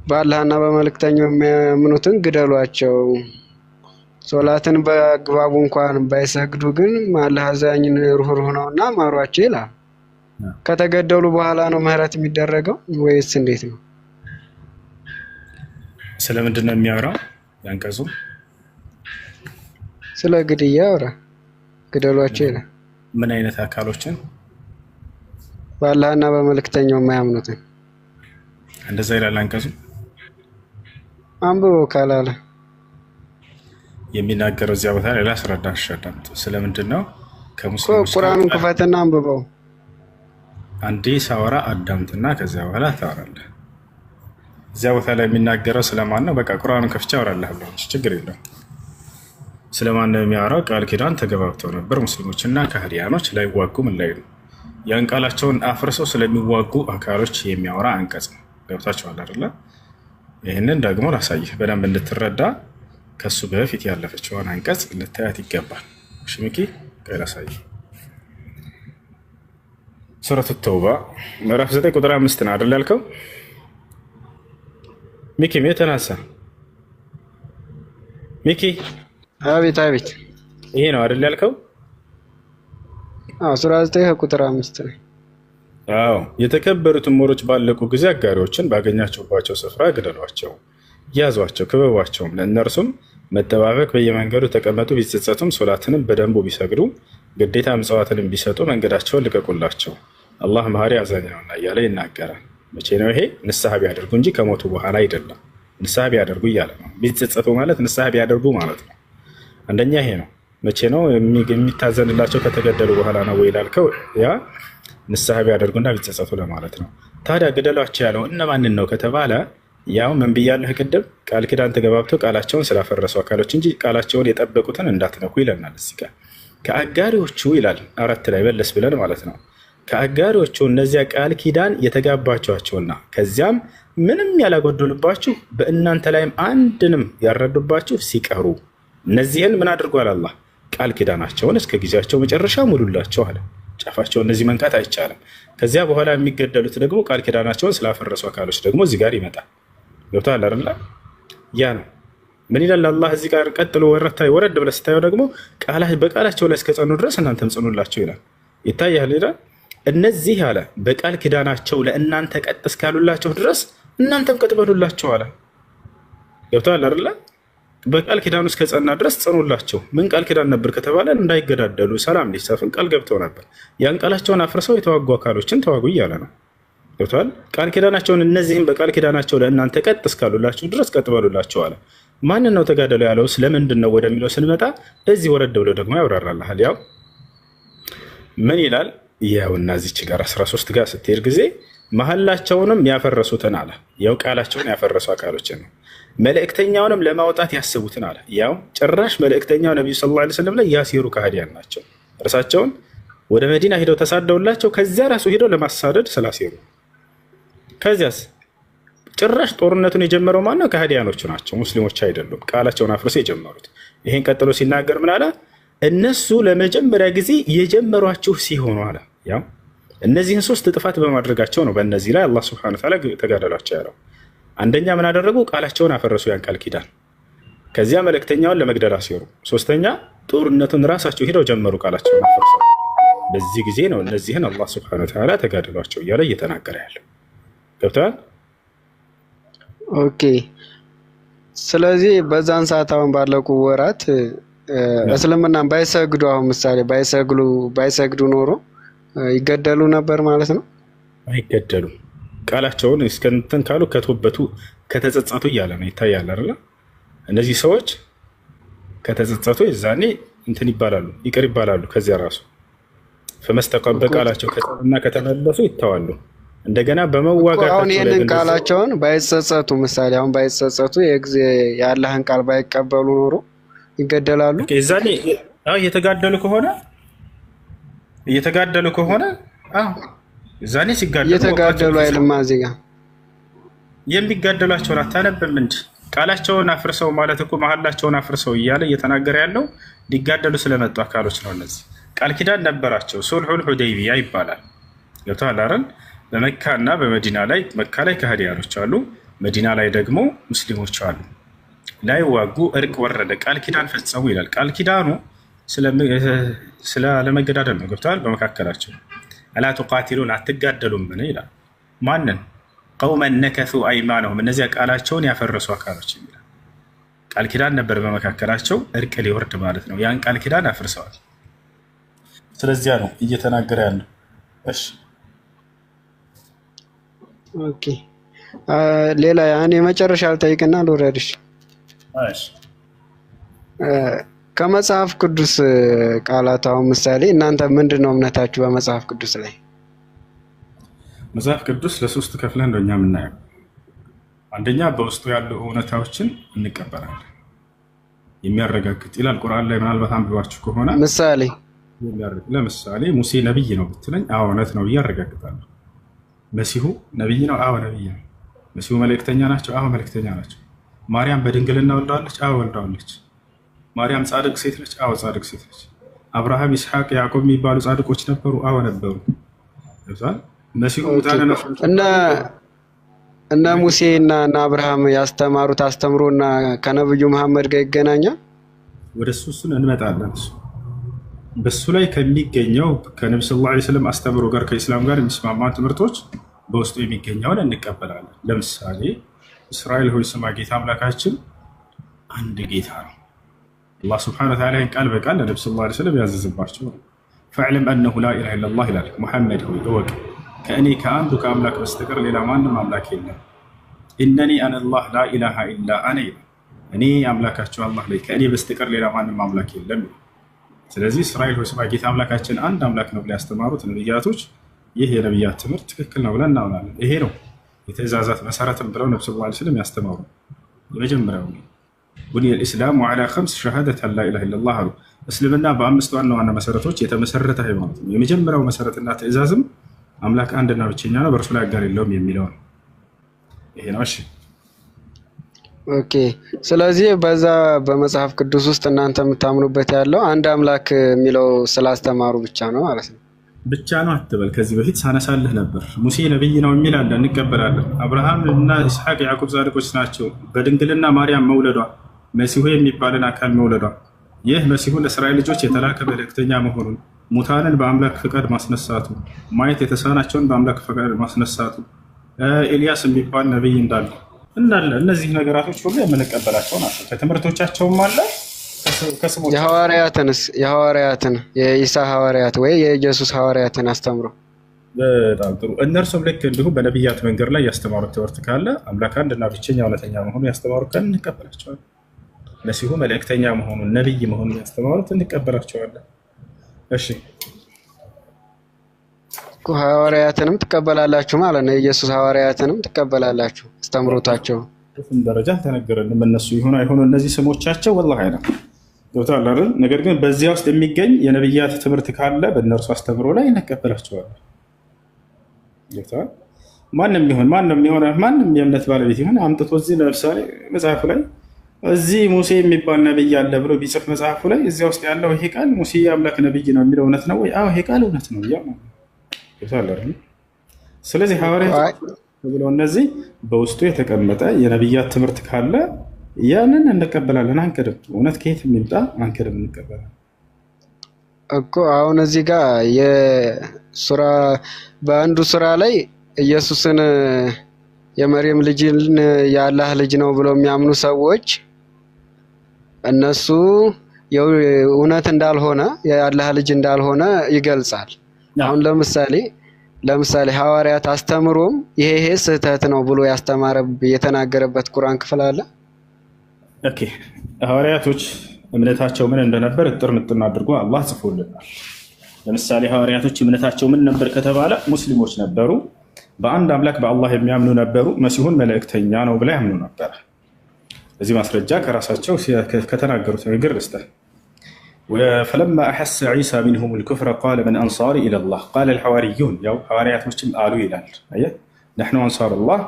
G: በአላህና በመልእክተኛው የሚያምኑትን ግደሏቸው፣ ሶላትን በአግባቡ እንኳን ባይሰግዱ ግን አላህ አዛኝ ሩህሩህ ነውና ማሯቸው ይላል። ከተገደሉ በኋላ ነው ምህረት የሚደረገው ወይስ እንዴት ነው?
B: ስለምንድን ነው የሚያወራው ያንቀጹ?
G: ስለ ግድያ አውራ። ግደሏቸው ይላል።
B: ምን አይነት አካሎችን?
G: በአላህና በመልእክተኛው የማያምኑትን።
B: እንደዛ ይላል አንቀጹ።
G: አንብቦ ካላለ
B: የሚናገረው እዚያ ቦታ ላይ ላስረዳሽ። አዳምጥ። ስለምንድን ነው ከሙስሊሞች
G: ቁርአኑን ክፈትና አንብበው።
B: አንዴ ሳወራ አዳምጥና ከዚያ በኋላ ታወራለህ። እዚያ ቦታ ላይ የሚናገረው ስለማን ነው? በቃ ቁርአኑን ከፍቼ አወራለሁ። ችግር የለውም። ስለማን ነው የሚያወራው? ቃል ኪዳን ተገባብተው ነበር ሙስሊሞችና ከሃዲያኖች ላይዋጉ ምን ላይ ነው ያን ቃላቸውን አፍርሰው ስለሚዋጉ አካሎች የሚያወራ አንቀጽ ነው። ገብታችኋል አይደለ? ይህንን ደግሞ ላሳይህ በደንብ እንድትረዳ። ከሱ በፊት ያለፈችውን አንቀጽ ልታያት ይገባል። እሺ ሚኪ ላሳይህ። ሱረቱ ተውባ ምዕራፍ 9 ቁጥር 5 ነው አይደል ያልከው? ሚኪ የተናሳ ሚኪ
G: አቤት አቤት፣
B: ይሄ ነው አይደል ያልከው?
G: ሱራ 9 ቁጥር 5 ነው።
B: አዎ የተከበሩት እምሮች ባለቁ ጊዜ አጋሪዎችን ባገኛቸውባቸው ስፍራ ግደሏቸው፣ ያዟቸው፣ ክበቧቸውም። ለእነርሱም መጠባበቅ በየመንገዱ ተቀመጡ፣ ቢጸጸቱም ሶላትንም በደንቡ ቢሰግዱ ግዴታ ምጽዋትንም ቢሰጡ መንገዳቸውን ልቀቁላቸው፣ አላህ መሐሪ አዛኝ ነውና እያለ ይናገራል። መቼ ነው ይሄ? ንስሐ ቢያደርጉ እንጂ ከሞቱ በኋላ አይደለም። ንስሐ ቢያደርጉ እያለ ነው። ቢጸጸቱ ማለት ንስሐ ቢያደርጉ ማለት ነው። አንደኛ ይሄ ነው። መቼ ነው የሚታዘንላቸው? ከተገደሉ በኋላ ነው ወይ ላልከው፣ ያ ንስሐ ቢያደርጉና ቢጸጸቱ ለማለት ነው። ታዲያ ግደሏቸው ያለው እነማንን ነው ከተባለ፣ ያው ምን ብያለህ ቅድም? ቃል ኪዳን ተገባብተው ቃላቸውን ስላፈረሱ አካሎች እንጂ ቃላቸውን የጠበቁትን እንዳትነኩ ይለናል። እዚህ ጋር ከአጋሪዎቹ ይላል 4 ላይ መለስ ብለን ማለት ነው። ከአጋሪዎቹ እነዚያ ቃል ኪዳን የተጋባቸዋቸውና ከዚያም ምንም ያላጎደሉባችሁ በእናንተ ላይም አንድንም ያረዱባችሁ ሲቀሩ እነዚህን ምን አድርጓል? አላህ ቃል ኪዳናቸውን እስከ ጊዜያቸው መጨረሻ ሙሉላቸው አለ። ጫፋቸው እነዚህ መንካት አይቻልም። ከዚያ በኋላ የሚገደሉት ደግሞ ቃል ኪዳናቸውን ስላፈረሱ አካሎች ደግሞ እዚህ ጋር ይመጣል። ገብቶሃል አይደል? ያ ነው። ምን ይላል አላህ እዚህ ጋር ቀጥሎ ወረድ ብለህ ስታየው ደግሞ በቃላቸው ላይ እስከጸኑ ድረስ እናንተም ጽኑላቸው ይላል። ይታያል ይላል። እነዚህ አለ በቃል ኪዳናቸው ለእናንተ ቀጥ እስካሉላቸው ድረስ እናንተም ቀጥ በሉላቸው አለ። ገብቶሃል አይደል? በቃል ኪዳኑ እስከጸና ድረስ ጽኑላቸው። ምን ቃል ኪዳን ነበር ከተባለ እንዳይገዳደሉ ሰላም ሊሰፍን ቃል ገብተው ነበር። ያን ቃላቸውን አፍርሰው የተዋጉ አካሎችን ተዋጉ እያለ ነው። ገብቶሃል? ቃል ኪዳናቸውን እነዚህም በቃል ኪዳናቸው ለእናንተ ቀጥ እስካሉላችሁ ድረስ ቀጥ በሉላቸው አለ። ማንን ነው ተጋደሉ ያለው? ስለምንድን ነው ወደሚለው ስንመጣ እዚህ ወረድ ብሎ ደግሞ ያብራራልሃል። ያው ምን ይላል? ያውና እዚች ጋር 13 ጋር ስትሄድ ጊዜ መሐላቸውንም ያፈረሱትን አለ። ያው ቃላቸውን ያፈረሱ አካሎችን ነው። መልእክተኛውንም ለማውጣት ያስቡትን አለ። ያው ጭራሽ መልእክተኛው ነብዩ ሰለላሁ ዐለይሂ ወሰለም ላይ ያሲሩ ከሃዲያን ናቸው። እርሳቸውን ወደ መዲና ሄደው ተሳደውላቸው ከዚያ ራሱ ሄደው ለማሳደድ ስላሴሩ ከዚያስ ጭራሽ ጦርነቱን የጀመረው ማነው? ከሃዲያኖቹ ናቸው፣ ሙስሊሞች አይደሉም። ቃላቸውን አፍርሰው የጀመሩት። ይሄን ቀጥሎ ሲናገር ምን አለ? እነሱ ለመጀመሪያ ጊዜ የጀመሯችሁ ሲሆኑ አለ ያው እነዚህን 3 ጥፋት በማድረጋቸው ነው በእነዚህ ላይ አላህ ሱብሓነሁ ወተዓላ ተጋደሏቸው ያለው። አንደኛ ምን አደረጉ? ቃላቸውን አፈረሱ፣ ያን ቃል ኪዳን። ከዚያ መልእክተኛውን ለመግደል አሲሩ። ሶስተኛ ጦርነቱን ራሳቸው ሄደው ጀመሩ፣ ቃላቸውን አፈረሱ። በዚህ ጊዜ ነው እነዚህን አላህ ሱብሓነሁ ወተዓላ ተጋደሏቸው እያለ እየተናገረ ያለው። ገብተዋል?
G: ኦኬ። ስለዚህ በዛን ሰዓት አሁን ባለቁ ወራት እስልምና ባይሰግዱ አሁን ምሳሌ ባይሰግዱ ኖሮ ይገደሉ ነበር ማለት ነው?
B: አይገደሉም። ቃላቸውን እስከንተን ካሉ ከተወበቱ ከተጸጸቱ እያለ ነው ይታያል አይደል? እነዚህ ሰዎች ከተጸጸቱ የዛኔ እንትን ይባላሉ፣ ይቅር ይባላሉ። ከዚያ ራሱ ፈመስተቀበ ቃላቸው እና ከተመለሱ ይተዋሉ። እንደገና በመዋጋት
G: አሁን ይሄንን ቃላቸውን ባይጸጸቱ ምሳሌ አሁን ባይጸጸቱ የአላህን ቃል ባይቀበሉ ኖሮ ይገደላሉ።
B: የዛኔ እየተጋደሉ ከሆነ ዛኔ ሲጋደሉ
G: እየተጋደሉ አይልማ እዚህ ጋር
B: የሚጋደሏቸውን አታነብም እንጂ ቃላቸውን አፍርሰው ማለት እኮ መሐላቸውን አፍርሰው እያለ እየተናገረ ያለው ሊጋደሉ ስለመጡ አካሎች ነው። እነዚህ ቃል ኪዳን ነበራቸው። ሱልሑል ሁደይቢያ ይባላል። ገብቶሃል አይደል? በመካ እና በመዲና ላይ መካ ላይ ከሃዲያኖች አሉ፣ መዲና ላይ ደግሞ ሙስሊሞች አሉ። ላይ ዋጉ እርቅ ወረደ፣ ቃል ኪዳን ፈጸሙ ይላል። ቃል ኪዳኑ ስለ አለመገዳደል ነው። ገብቶሃል? በመካከላቸው አላ ቱቃቲሉን አትጋደሉም ምን ይላል? ማንን? ቀውመን ነከሱ አይማነሁም እነዚያ ቃላቸውን ያፈረሱ አካሎች ይላል። ቃል ኪዳን ነበር በመካከላቸው፣ እርቅ ሊወርድ ማለት ነው። ያን ቃል ኪዳን አፍርሰዋል። ስለዚያ ነው እየተናገረ ያለው። እሺ
G: ኦኬ። ሌላ ያኔ መጨረሻ አልጠይቅና ልውረድሽ።
B: እሺ
G: ከመጽሐፍ ቅዱስ ቃላት አሁን ምሳሌ እናንተ ምንድነው እምነታችሁ በመጽሐፍ ቅዱስ ላይ?
B: መጽሐፍ ቅዱስ ለሶስት ከፍለን እንደኛ የምናየው፣ አንደኛ በውስጡ ያሉ እውነታዎችን እንቀበላለን የሚያረጋግጥ ይላል ቁርአን ላይ። ምናልባት አንብባችሁ ከሆነ
G: ምሳሌ
B: ለምሳሌ ሙሴ ነብይ ነው ብትለኝ አዎ እውነት ነው ብዬ አረጋግጣለሁ። መሲሁ ነብይ ነው? አዎ ነብይ ነው። መሲሁ መልእክተኛ ናቸው? አዎ መልእክተኛ ናቸው። ማርያም በድንግልና ወልዳለች? አዎ ወልዳለች። ማርያም ጻድቅ ሴት ነች? አዎ ጻድቅ ሴት ነች። አብርሃም፣ ይስሐቅ፣ ያዕቆብ የሚባሉ ጻድቆች ነበሩ? አዎ ነበሩ። መሲሁ እና
G: ሙሴ እና አብርሃም ያስተማሩት አስተምሮ እና ከነብዩ መሐመድ ጋር ይገናኛል?
B: ወደ እሱን እንመጣለን። በሱ ላይ ከሚገኘው ከነብዩ ሰለላሁ ዐለይሂ ወሰለም አስተምሮ ጋር ከኢስላም ጋር የሚስማማ ትምህርቶች በውስጡ የሚገኘውን እንቀበላለን። ለምሳሌ እስራኤል ሆይ ስማ፣ ጌታ አምላካችን አንድ ጌታ ነው። አላህ ሱብሓነሁ ወተዓላ ቃል በቃል ለነብዩ ሰለላሁ ዐለይሂ ወሰለም ያዘዘባቸው ነው። ፈዕለም አነሁ ላ ኢላሃ ኢለላህ ይላል። ሙሐመድ ሆይ እወቅ ከእኔ ከአንዱ ከአምላክ በስተቀር ሌላ ማንም አምላክ የለም። ኢነኒ አነላህ ላ ኢላሃ ኢላ አነ ይላል። እኔ አምላካቸው አላህ ላይ ከእኔ በስተቀር ሌላ ማንም አምላክ የለም። ስለዚህ እስራኤል ሆይ ስማ ጌታ አምላካችን አንድ አምላክ ነው ብለው ያስተማሩት ነብያቶች፣ ይህ የነብያት ትምህርት ትክክል ነው ብለን እናምናለን። ይሄ ነው የትእዛዛት መሰረትም ብለው ነብዩ ሰለላሁ ዐለይሂ ወሰለም ያስተማሩ። የመጀመሪያው ቡኒየ ልእስላሙ ዐላ ኸምስ ሸሃደት አን ላ ኢላሃ ኢለላህ አሉ። እስልምና በ5 ዋና ዋና መሰረቶች የተመሰረተ ሃይማኖት ነው። የመጀመሪያው መሰረትና ትእዛዝም አምላክ አንድና ብቸኛ ነው፣ በእርሱ ላይ አጋር የለውም የሚለው ነው። ይሄ ነው። እሺ
G: ኦኬ። ስለዚህ በዛ በመጽሐፍ ቅዱስ ውስጥ እናንተ የምታምኑበት ያለው አንድ አምላክ የሚለው ስላስተማሩ ብቻ ነው ማለት ነው?
B: ብቻ ነው አትበል። ከዚህ በፊት ሳነሳልህ ነበር። ሙሴ ነብይ ነው የሚል አለ፣ እንቀበላለን። አብርሃም እና ይስሐቅ፣ ያዕቆብ ጻድቆች ናቸው። በድንግልና ማርያም መውለዷ፣ መሲሁ የሚባልን አካል መውለዷ፣ ይህ መሲሁ ለእስራኤል ልጆች የተላከ መልእክተኛ መሆኑን፣ ሙታንን በአምላክ ፍቃድ ማስነሳቱ፣ ማየት የተሳናቸውን በአምላክ ፍቃድ ማስነሳቱ፣ ኤልያስ የሚባል ነብይ እንዳለ እነዚህ ነገራቶች ሁሉ የምንቀበላቸው ናቸው። ከትምህርቶቻቸውም አለ ከስሞች
G: የሐዋርያትን የኢሳ ሐዋርያት ወይ የኢየሱስ ሐዋርያትን አስተምሮ
B: በጣም ጥሩ። እነርሱም ልክ እንዲሁ በነቢያት መንገድ ላይ ያስተማሩት ትምህርት ካለ አምላክ አንድና ብቸኛ እውነተኛ መሆኑን ያስተማሩት ካለ እንቀበላቸዋለን። መሲሁ መልእክተኛ መሆኑን ነብይ መሆኑን ያስተማሩት እንቀበላቸዋለን። እሺ
G: ሐዋርያትንም ትቀበላላችሁ ማለት ነው። የኢየሱስ ሐዋርያትንም ትቀበላላችሁ አስተምሮታቸው
B: ደረጃ አልተነገረንም። እነሱ ይሁን አይሁን እነዚህ ስሞቻቸው ወላሂ አይደለም። ገብቶሃል አይደል? ነገር ግን በዚያ ውስጥ የሚገኝ የነብያት ትምህርት ካለ በእነርሱ አስተምሮ ላይ እንቀበላቸዋለን። ገብቶሃል? ማንም የእምነት ባለቤት ይሁን አምጥቶ እዚህ ለምሳሌ መጽሐፉ ላይ እዚህ ሙሴ የሚባል ነብይ አለ ብሎ ቢጽፍ መጽሐፉ ላይ እዚያ ውስጥ ያለው ይሄ ቃል ሙሴ የአምላክ ነብይ ነው የሚለው እውነት ነው ወይ? አዎ ይሄ ቃል እውነት ነው ያ ነው። ገብቶሃል አይደል? ስለዚህ ሐዋርያት ብለው እነዚህ በውስጡ የተቀመጠ የነብያት ትምህርት ካለ ያንን እንቀበላለን፣ አንክድም። እውነት ከየት የሚምጣ አንክድም፣ እንቀበላለን
G: እኮ። አሁን እዚህ ጋር በአንዱ ሱራ ላይ ኢየሱስን የመርየም ልጅን የአላህ ልጅ ነው ብለው የሚያምኑ ሰዎች እነሱ እውነት እንዳልሆነ የአላህ ልጅ እንዳልሆነ ይገልጻል። አሁን ለምሳሌ ሐዋርያት አስተምሮም ይሄ ስህተት ነው ብሎ የተናገረበት ቁርአን ክፍል አለ።
B: ኦኬ ሐዋርያቶች እምነታቸው ምን እንደነበር እጥር ምጥን አድርጎ አላህ ጽፎልናል። ለምሳሌ ሐዋርያቶች እምነታቸው ምን ነበር ከተባለ ሙስሊሞች ነበሩ፣ በአንድ አምላክ በአላህ የሚያምኑ ነበሩ፣ መሲሁን መልእክተኛ ነው ብለው ያምኑ ነበር። ለዚህ ማስረጃ ከራሳቸው ከተናገሩት ንግግር ልስጥህ። ፈለማ አሐሰ ዒሳ ሚንሁም ልኩፍረ ቃለ መን አንሳሪ ኢለላህ ቃለ ልሐዋርዩን፣ ያው ሐዋርያቶችም አሉ ይላል። አየህ ነሕኑ አንሳሩላህ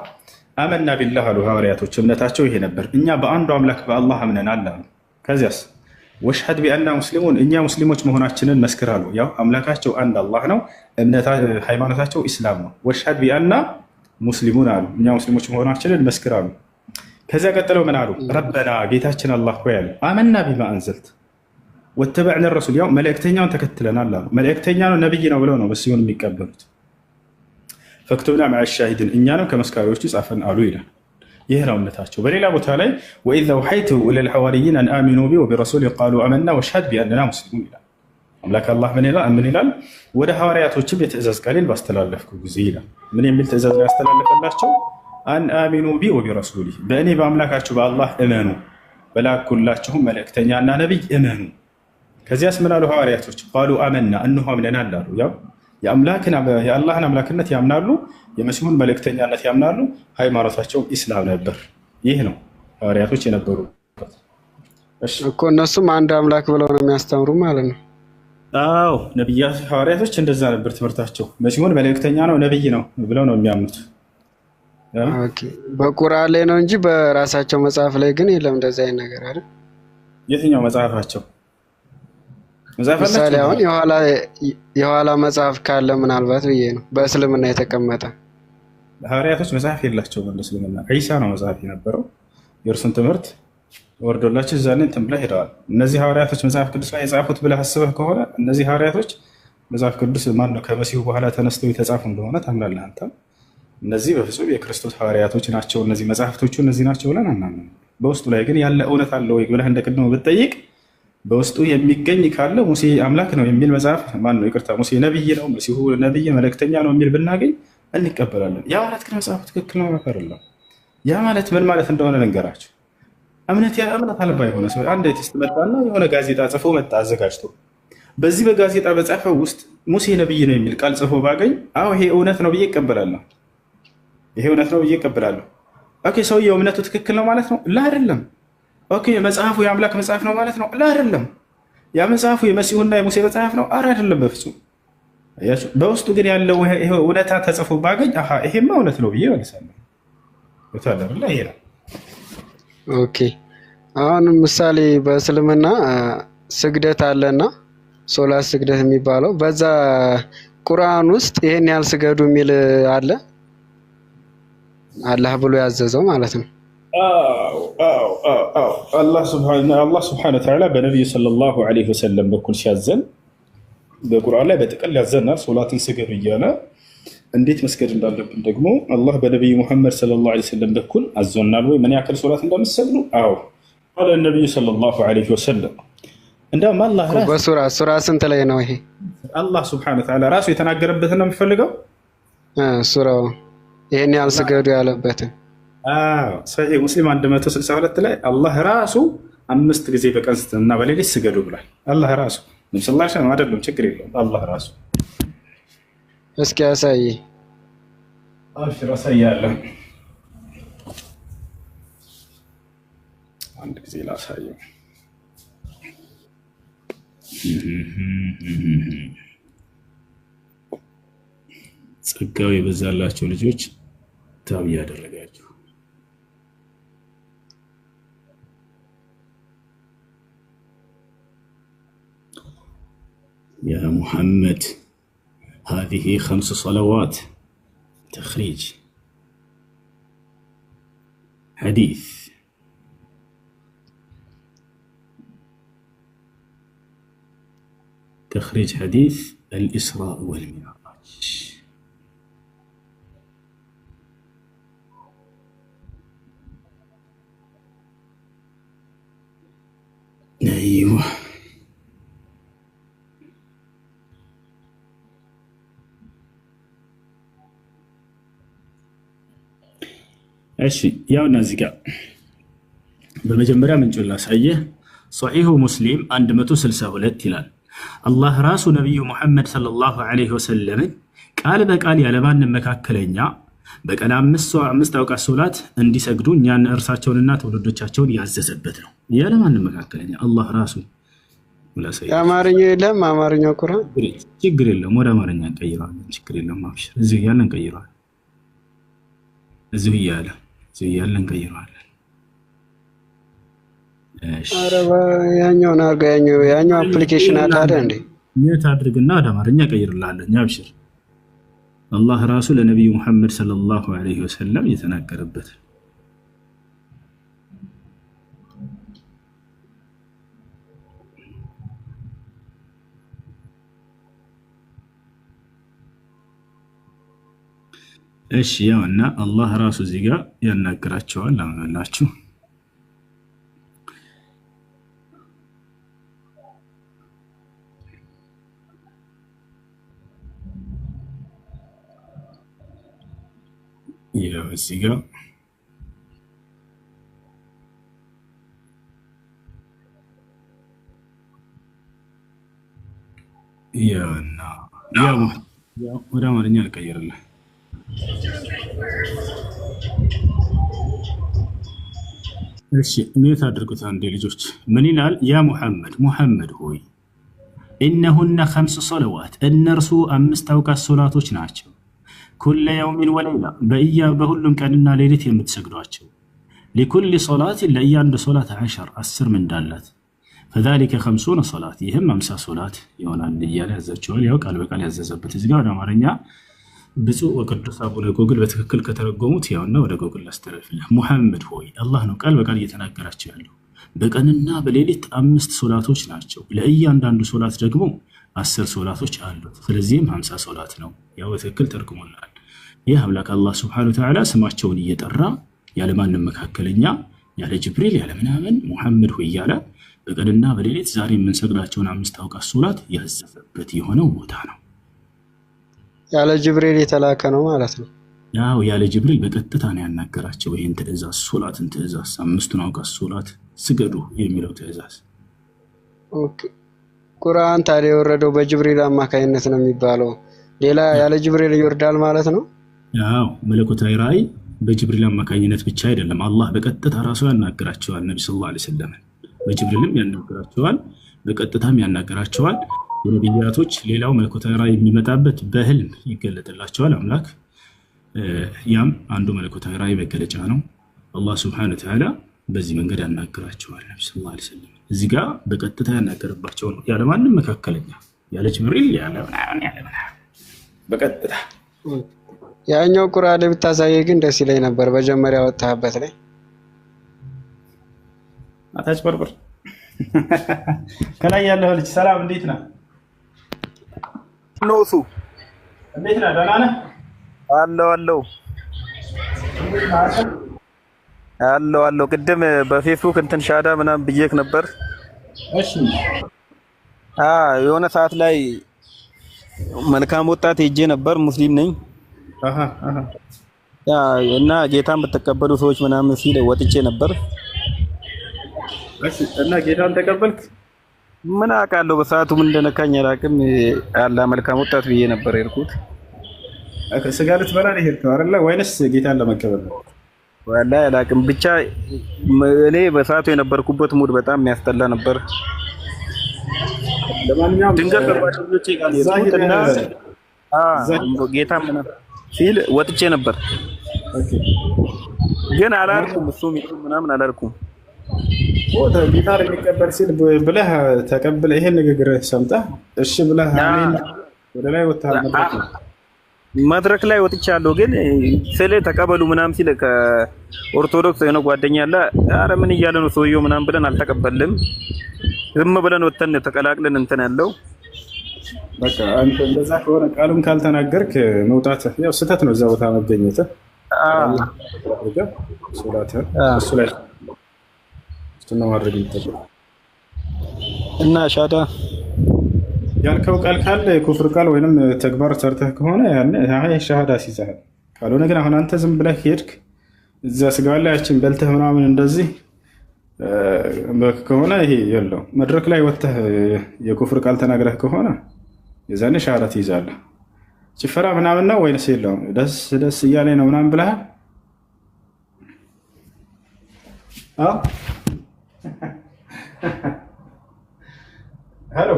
B: አመና ቢላህ አሉ ሐዋርያቶች። እምነታቸው ይሄ ነበር፣ እኛ በአንዱ አምላክ በአላህ አምነናል አሉ። ከዚያስ ወሽሀድ ቢአና ሙስሊሙን፣ እኛ ሙስሊሞች መሆናችንን መስክር አሉ። ያው አምላካቸው አንድ አላህ ነው፣ ሃይማኖታቸው ኢስላም ነው። ወሽሀድ ቢአና ሙስሊሙን አሉ፣ እኛ ሙስሊሞች መሆናችንን መስክር አሉ። ከዚያ ቀጥለው ምን አሉ? ረበና ጌታችን አላህ ሆይ አሉ፣ አመና ቢማ አንዘልት ወተበዕነ ረሱል፣ ያው መልእክተኛውን ተከትለናል አሉ። መልእክተኛ ነው ነብይ ነው ብለው ነው በሲሆን የሚቀበሉት። ፈክቱብና መዐ ሻሂዲን፣ እኛንም ከመስካሪዎቹ ጻፈን አሉ ይላል። ይህ ነው እምነታቸው። በሌላ ቦታ ላይ ወኢዝ አውሐይቱ ኢለል ሐዋርይን አን አሚኑ ቢ ወቢረሱሊ ቃሉ አመና ወሽሀድ ቢአንና ሙስሊሙን ይላል። አምላክ አላህ ምን ይላል? ወደ ሐዋርያቶችም የትእዛዝ ቃሌን ባስተላለፍኩ ጊዜ ይላል። ምን የሚል ትእዛዝ ነው ያስተላለፈላቸው? አን አሚኑ ቢ ወቢረሱሊ፣ በእኔ በአምላካችሁ በአላህ እመኑ፣ በላኩላችሁም መልእክተኛና ነቢይ እመኑ። ከዚያስ ምን አሉ ሐዋርያቶች? ቃሉ አመና፣ እንሆ አምነናል አሉ። ያው የአላህን አምላክነት ያምናሉ፣ የመሲሁን መልእክተኛነት ያምናሉ፣ ሃይማኖታቸው ኢስላም ነበር። ይህ ነው ሐዋርያቶች የነበሩበት
G: እኮ። እነሱም አንድ አምላክ ብለው ነው የሚያስተምሩ ማለት ነው።
B: አዎ ነቢያት ሐዋርያቶች እንደዛ ነበር ትምህርታቸው። መሲሁን መልእክተኛ ነው ነብይ ነው ብለው ነው የሚያምኑት።
G: በቁርአን ላይ ነው እንጂ በራሳቸው መጽሐፍ ላይ ግን የለም እንደዛ አይነት ነገር አይደል?
B: የትኛው መጽሐፋቸው?
G: ምሳሌ አሁን የኋላ መጽሐፍ ካለ ምናልባት ብዬ ነው፣ በእስልምና የተቀመጠ።
B: ሐዋርያቶች መጽሐፍ የላቸውም በእስልምና። ዒሳ ነው መጽሐፍ የነበረው። የእርሱን ትምህርት ወርዶላቸው እዛኔ እንትን ብለው ሄደዋል። እነዚህ ሐዋርያቶች መጽሐፍ ቅዱስ ላይ የጻፉት ብለህ አስበህ ከሆነ እነዚህ ሐዋርያቶች መጽሐፍ ቅዱስ ማነው ከመሲሁ በኋላ ተነስተው የተጻፉ እንደሆነ ታምናለህ አንተ? እነዚህ በፍጹም የክርስቶስ ሐዋርያቶች ናቸው፣ እነዚህ መጽሐፍቶቹ እነዚህ ናቸው ብለን አናምንም። በውስጡ ላይ ግን ያለ እውነት አለ ወይ ብለህ እንደቅድሞ ብትጠይቅ በውስጡ የሚገኝ ካለ ሙሴ አምላክ ነው የሚል መጽሐፍ ማነው ይቅርታ ሙሴ ነብይ ነው፣ መሲሁ ነብይ መልእክተኛ ነው የሚል ብናገኝ እንቀበላለን። ያ ማለት ግን መጽሐፉ ትክክል ነው አይደለም። ያ ማለት ምን ማለት እንደሆነ ልንገራቸው። እምነት አልባ የሆነ ሰው አንድ ቴስት መጣና የሆነ ጋዜጣ ጽፎ መጣ አዘጋጅቶ፣ በዚህ በጋዜጣ በጻፈው ውስጥ ሙሴ ነብይ ነው የሚል ቃል ጽፎ ባገኝ አዎ ይሄ እውነት ነው ብዬ እቀበላለሁ። ይሄ እውነት ነው ብዬ እቀበላለሁ። ኦኬ ሰውየው እምነቱ ትክክል ነው ማለት ነው? ላ አይደለም። ኦኬ መጽሐፉ የአምላክ መጽሐፍ ነው ማለት ነው? ላ አይደለም። ያ መጽሐፉ የመሲሁና የሙሴ መጽሐፍ ነው? አረ አይደለም በፍጹም። በውስጡ ግን ያለው እውነታ ተጽፎ ባገኝ አሃ ይሄማ እውነት ነው ብዬ መልሳለሁ። ይሄ ነው።
G: ኦኬ አሁን ምሳሌ በእስልምና ስግደት አለና ሶላት ስግደት የሚባለው በዛ ቁርአን ውስጥ ይሄን ያህል ስገዱ የሚል አለ አላህ ብሎ ያዘዘው ማለት ነው።
B: አላህ ስብሐነሁ ወተዓላ በነቢዩ ሰለላሁ ዐለይሂ ወሰለም በኩል ሲያዘን በቁርአን ላይ በጥቅል ያዘናል ሶላትን ስገዱ እያለ። እንዴት መስገድ እንዳለብን ደግሞ አላህ በነቢዩ ሙሐመድ ሰለላሁ ዐለይሂ ወሰለም በኩል አዞናል ወይ? ምን ያክል ሶላት እንደምትሰግዱ? አዎ ቃለ ነቢዩ ሰለላሁ ዐለይሂ ወሰለም። እንደውም አላህ ራሱ
G: በሱራ ስንት ላይ ነው ይሄ?
B: አላህ ስብሐነሁ ወተዓላ ራሱ የተናገረበትን ነው የምፈልገው
G: ሱራው ይሄን ያህል ስገዱ ያለበትን።
B: ሰሒህ ሙስሊም 162 ላይ አላህ ራሱ 5 ጊዜ በቀን እና በሌሊት ስገዱ ብሏል። አላህ ራሱ ነብዩ ሰለላሁ ዐለይሂ ወሰለም አይደለም፣ ችግር የለውም አላህ ራሱ።
G: እስኪ ያሳይ።
B: አብሽር አሳያለሁ። አንድ ጊዜ ላሳየው። ጸጋው የበዛላቸው ልጆች ታብ ያደረጋቸው يا محمد هذه 5 صلوات تخريج حديث تخريج حديث الإسراء والمعراج. أيوه እሺ ያውና እዚህ ጋር በመጀመሪያ ምንጩን ላሳየህ። ሶሒሁ ሙስሊም 162 ይላል። አላህ ራሱ ነቢዩ ሙሐመድ ሰለላሁ ዐለይሂ ወሰለምን ቃል በቃል ያለማንም መካከለኛ በቀን 5 አውቃት ሶላት እንዲሰግዱ እኛን እርሳቸውንና ትውልዶቻቸውን ያዘዘበት ነው። ያለማንም መካከለኛ አላህ ራሱ
G: የአማርኛ የለም። አማርኛው ቁርአን
B: ችግር የለም። ወደ አማርኛ እንቀይረዋለን። ችግር የለም። አብሽር እዚህ ያለን እንቀይረዋለን። እዚህ ያለን እንቀይረዋለን። እሺ
G: አረባ ያኛውን አርጋ ያኛው አፕሊኬሽን አለ አይደል እንዴ?
B: የት አድርግና ወደ አማርኛ ቀይርልሃለሁ። አብሽር አላህ ራሱ ለነብዩ መሐመድ ሰለላሁ ዐለይሂ ወሰለም የተናገረበት እሺ ያውና አላህ ራሱ እዚህ ጋር ያናግራቸዋል። አመላችሁ ያው እዚህ ጋር ያውና ያው ወደ አማርኛ ልቀይርልህ። እሺ ምን ታድርጉት አንዴ ልጆች ምን ይላል? ያ ሙሐመድ ሆይ ኢነሁነ 5 ሰለዋት እነርሱ 5 አውቃት ሶላቶች ናቸው። ኩለ የውሚን ወለይላ በሁሉም ቀንና ሌሊት የምትሰግዷቸው። ሊኩል ሶላት ለእያንዱ ሶላት 10 ምንዳላት። ፈዛሊከ 50 ሶላት ይህም 50 ሶላት ይሆናል እያለ ያዛቸዋል። ያው ቃል በቃል ያዘዘበት እዚህ ጋር ወደ አማርኛ ብፁዕ ወቅዱስ አቡነ ጎግል በትክክል ከተረጎሙት ያውና ወደ ጎግል አስተላልፍልህ። ሙሐመድ ሆይ አላህ ነው ቃል በቃል እየተናገራቸው ያለው። በቀንና በሌሊት 5 ሶላቶች ናቸው። ለእያንዳንዱ ሶላት ደግሞ 10 ሶላቶች አሉት። ስለዚህም 50 ሶላት ነው። ያው በትክክል ተርጉሞናል። ይህ አምላክ አላህ ሱብሓነሁ ወተዓላ ስማቸውን እየጠራ ያለማንም መካከለኛ ያለ ጅብሪል ያለ ምናምን ሙሐመድ ሆይ እያለ በቀንና በሌሊት ዛሬ የምንሰግዳቸውን 5 አውቃት ሶላት ያዘዘበት የሆነው ቦታ ነው።
G: ያለ ጅብሪል የተላከ ነው ማለት ነው።
B: ያው ያለ ጅብሪል በቀጥታ ነው ያናገራቸው። ይሄን ትእዛዝ ሶላትን ትእዛዝ 5ቱን አውቃት ሶላት ስገዱ የሚለው ትእዛዝ።
G: ኦኬ ቁርአን ታዲያ የወረደው በጅብሪል አማካይነት ነው የሚባለው። ሌላ ያለ ጅብሪል ይወርዳል ማለት ነው።
B: ያው መለኮታዊ ራእይ በጅብሪል አማካኝነት ብቻ አይደለም። አላህ በቀጥታ ራሱ ያናገራቸዋል። ነብዩ ሰለላሁ ዐለይሂ ወሰለም በጅብሪልም ያናገራቸዋል፣ በቀጥታም ያናገራቸዋል። የነቢያቶች ሌላው መለኮታዊ ራእይ የሚመጣበት በህልም ይገለጥላቸዋል አምላክ። ያም አንዱ መለኮታዊ ራእይ መገለጫ ነው። አላህ ሱብሓነሁ ወተዓላ በዚህ መንገድ ያናገራቸዋል። ነብዩ ሰለላሁ ዐለይሂ ወሰለም እዚህ ጋር በቀጥታ ያናገረባቸው ነው። ያለ ማንም መካከለኛ ያለ ጅብሪል ያለ በቀጥታ
G: ያኛው ቁርአን ብታሳየኝ ግን ደስ ይለኝ ነበር። መጀመሪያ ወጣህበት ላይ
B: አታች በርበር ከላይ ያለው ልጅ ሰላም እንዴት ነህ?
H: ኖሱ
B: እንዴት ነህ? ደህና ነህ?
H: አለው ቅድም በፌስቡክ እንትን ሻዳ ምናምን ብዬክ ነበር።
B: እሺ
H: የሆነ ሰዓት ላይ መልካም ወጣት ሄጄ ነበር። ሙስሊም ነኝ እና ጌታን በተቀበሉ ሰዎች ምናምን ሲል ወጥቼ ነበር።
B: እሺ እና ጌታን ተቀበልክ?
H: ምን አውቃለሁ በሰዓቱ ምን እንደነካኝ አላውቅም። አላ መልካም ወጣት ብዬ ነበር የሄድኩት።
B: ስጋ ልትበላ ነው የሄድከው አይደለ? ወይንስ ጌታን ለመቀበል ነው?
H: ወላሂ አላውቅም። ብቻ እኔ በሰዓቱ የነበርኩበት ሙድ በጣም የሚያስጠላ ነበር።
B: ለማንኛውም
H: ድንገት በጓደኞቼ ጋር የሄድኩትና ጌታ ምናምን ሲል ወጥቼ ነበር። ግን አላልኩም፣ እሱ ምናምን አላልኩም።
B: ጊታር የሚቀበል ሲል ብለህ ተቀብለህ ይሄን ንግግር ሰምተህ እሺ ብለህ ወደ ላይ ወጥተሃል።
H: መድረክ ላይ ወጥቻለሁ። ግን ስለ ተቀበሉ ምናምን ሲል ከኦርቶዶክስ የሆነ ጓደኛ አለ። ኧረ ምን እያለ ነው ሰውየው ምናምን ብለን አልተቀበልንም። ዝም ብለን ወጥተን ተቀላቅለን እንትን ያለው
B: በቃ አንተ እንደዛ ከሆነ ቃሉን ካልተናገርክ መውጣት ያው ስህተት ነው። እዛ ቦታ መገኘት እሱ ላይ እሱን ማድረግ ይጠበቃል።
H: እና ሻዳ
B: ያልከው ቃል ካለ የኩፍር ቃል ወይንም ተግባር ሰርተህ ከሆነ ያን ሻሃዳ ሲዘሃል። ካልሆነ ግን አሁን አንተ ዝም ብለህ ሄድክ እዛ ስጋ ላይ ያችን በልተህ ምናምን እንደዚህ ከሆነ ይሄ የለው። መድረክ ላይ ወጥተህ የኩፍር ቃል ተናግረህ ከሆነ የዛኔ ሻሃዳ ትይዛለህ። ጭፈራ ምናምን ነው ወይንስ የለውም? ደስ ደስ እያለኝ ነው ምናምን ብለሃል? ሄሎ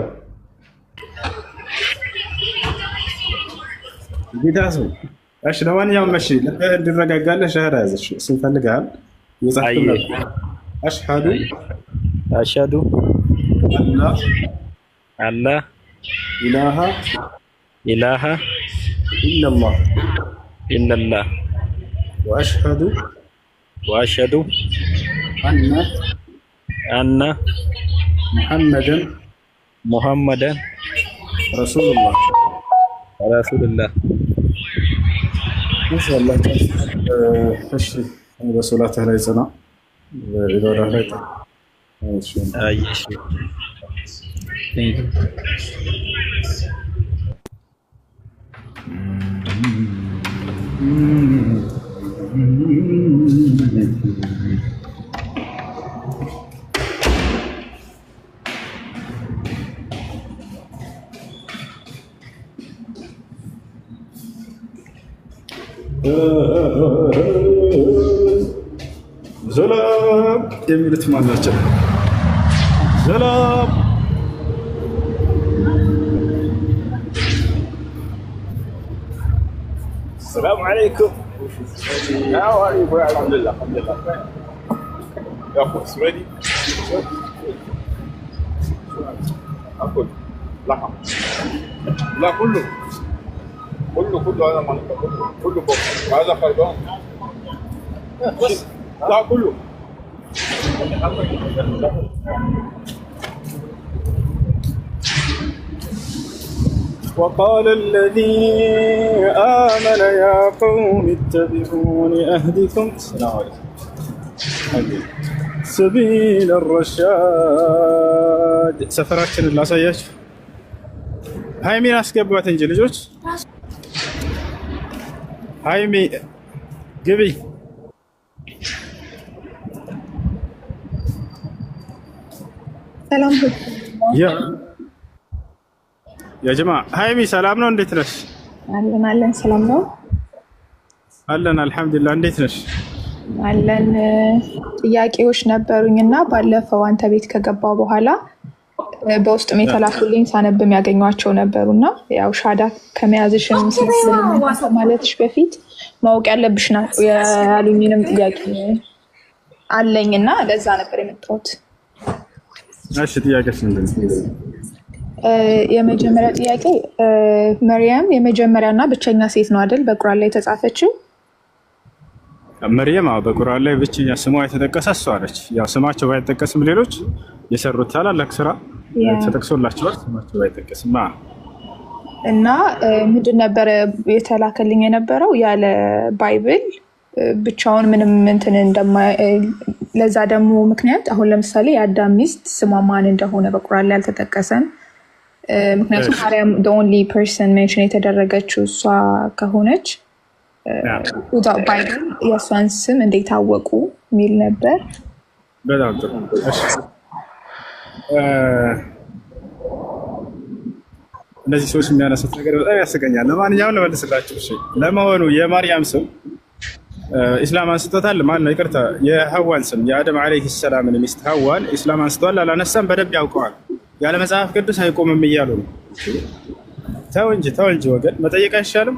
B: ጌታ ሰው እሺ፣ ለማንኛውም እሺ እንድረጋጋለህ ሻሃዳ ያዘሽ ስንፈልጋል የጻፍኩት አሽሃዱ
H: አላ
B: ኢላሃ ኢላላህ ወአሽሃዱ
H: አነ ሙሐመደን
B: ረሱሉላህ ኢንሻአላህ። እሺ በሶላትህ ላይ ጽና፣ በኢባዳህ ላይ ጽና። እሺ አይሽ ሰላም የሚሉት ማን ናቸው? ሰላም السلام عليكم. How are you? Alhamdulillah. يا أخو سويدي. أكل لحم. لا كله هذا ما كله فوق. هذا خربان. بس لا كله. وقال الذي آمن يا قوم اتبعوني أهدكم السلام عليكم سبيل الرشاد. سفراتنا اللي أسياش هاي مين أسكبوات انجلي جوش هاي مي قبي
I: سلام
B: يا جماعة هايمي سلام ነው እንዴት ነሽ?
I: አለን ሰላም ነው
B: አለን አልহামዱሊላህ። እንዴት ነሽ?
I: አለን። ጥያቄዎች ነበሩኝና ባለፈው አንተ ቤት ከገባው በኋላ በውስጥ የተላኩልኝ ሳነብ የሚያገኟቸው ነበሩና ያው ሻዳ ከመያዝሽም ማለትሽ በፊት ማወቅ ያለብሽ ናቸው ያሉኝንም ጥያቄ አለኝና ለዛ ነበር የመጣሁት።
B: እሺ ጥያቄሽ ምንድን ነው?
I: የመጀመሪያ ጥያቄ መርያም የመጀመሪያና ብቸኛ ሴት ነው አይደል በቁርአን ላይ የተጻፈችው?
B: መርያም በቁርአን ላይ ብቸኛ ስሟ የተጠቀሰ እሷ ነች። ያው ስማቸው ባይጠቀስም ሌሎች የሰሩት ታላላቅ ስራ ተጠቅሶላቸዋል፣ ስማቸው ባይጠቀስም
I: እና ምንድን ነበር የተላከልኝ የነበረው ያለ ባይብል ብቻውን ምንም እንትን ለዛ ደግሞ ምክንያት አሁን ለምሳሌ የአዳም ሚስት ስሟ ማን እንደሆነ በቁርአን ላይ አልተጠቀሰም። ምክንያቱም ማርያም the only person mention የተደረገችው እሷ ከሆነች without ባይብል የእሷን ስም እንዴት አወቁ የሚል ነበር።
B: በጣም ጥሩ። እሺ እነዚህ ሰዎች የሚያነሱት ነገር በጣም ያስቀኛል። ለማንኛውም ልመልስላችሁ። እሺ ለመሆኑ የማርያም ስም ኢስላም አንስቶታል? ማን ነው? ይቅርታ የሐዋን ስም የአደም አለይሂ ሰላምን ሚስት ሐዋን ኢስላም አንስቶታል አላነሳም? በደንብ ያውቀዋል። ያለ መጽሐፍ ቅዱስ አይቆምም እያሉ ነው። ተው እንጂ ወገን መጠየቅ አይሻልም?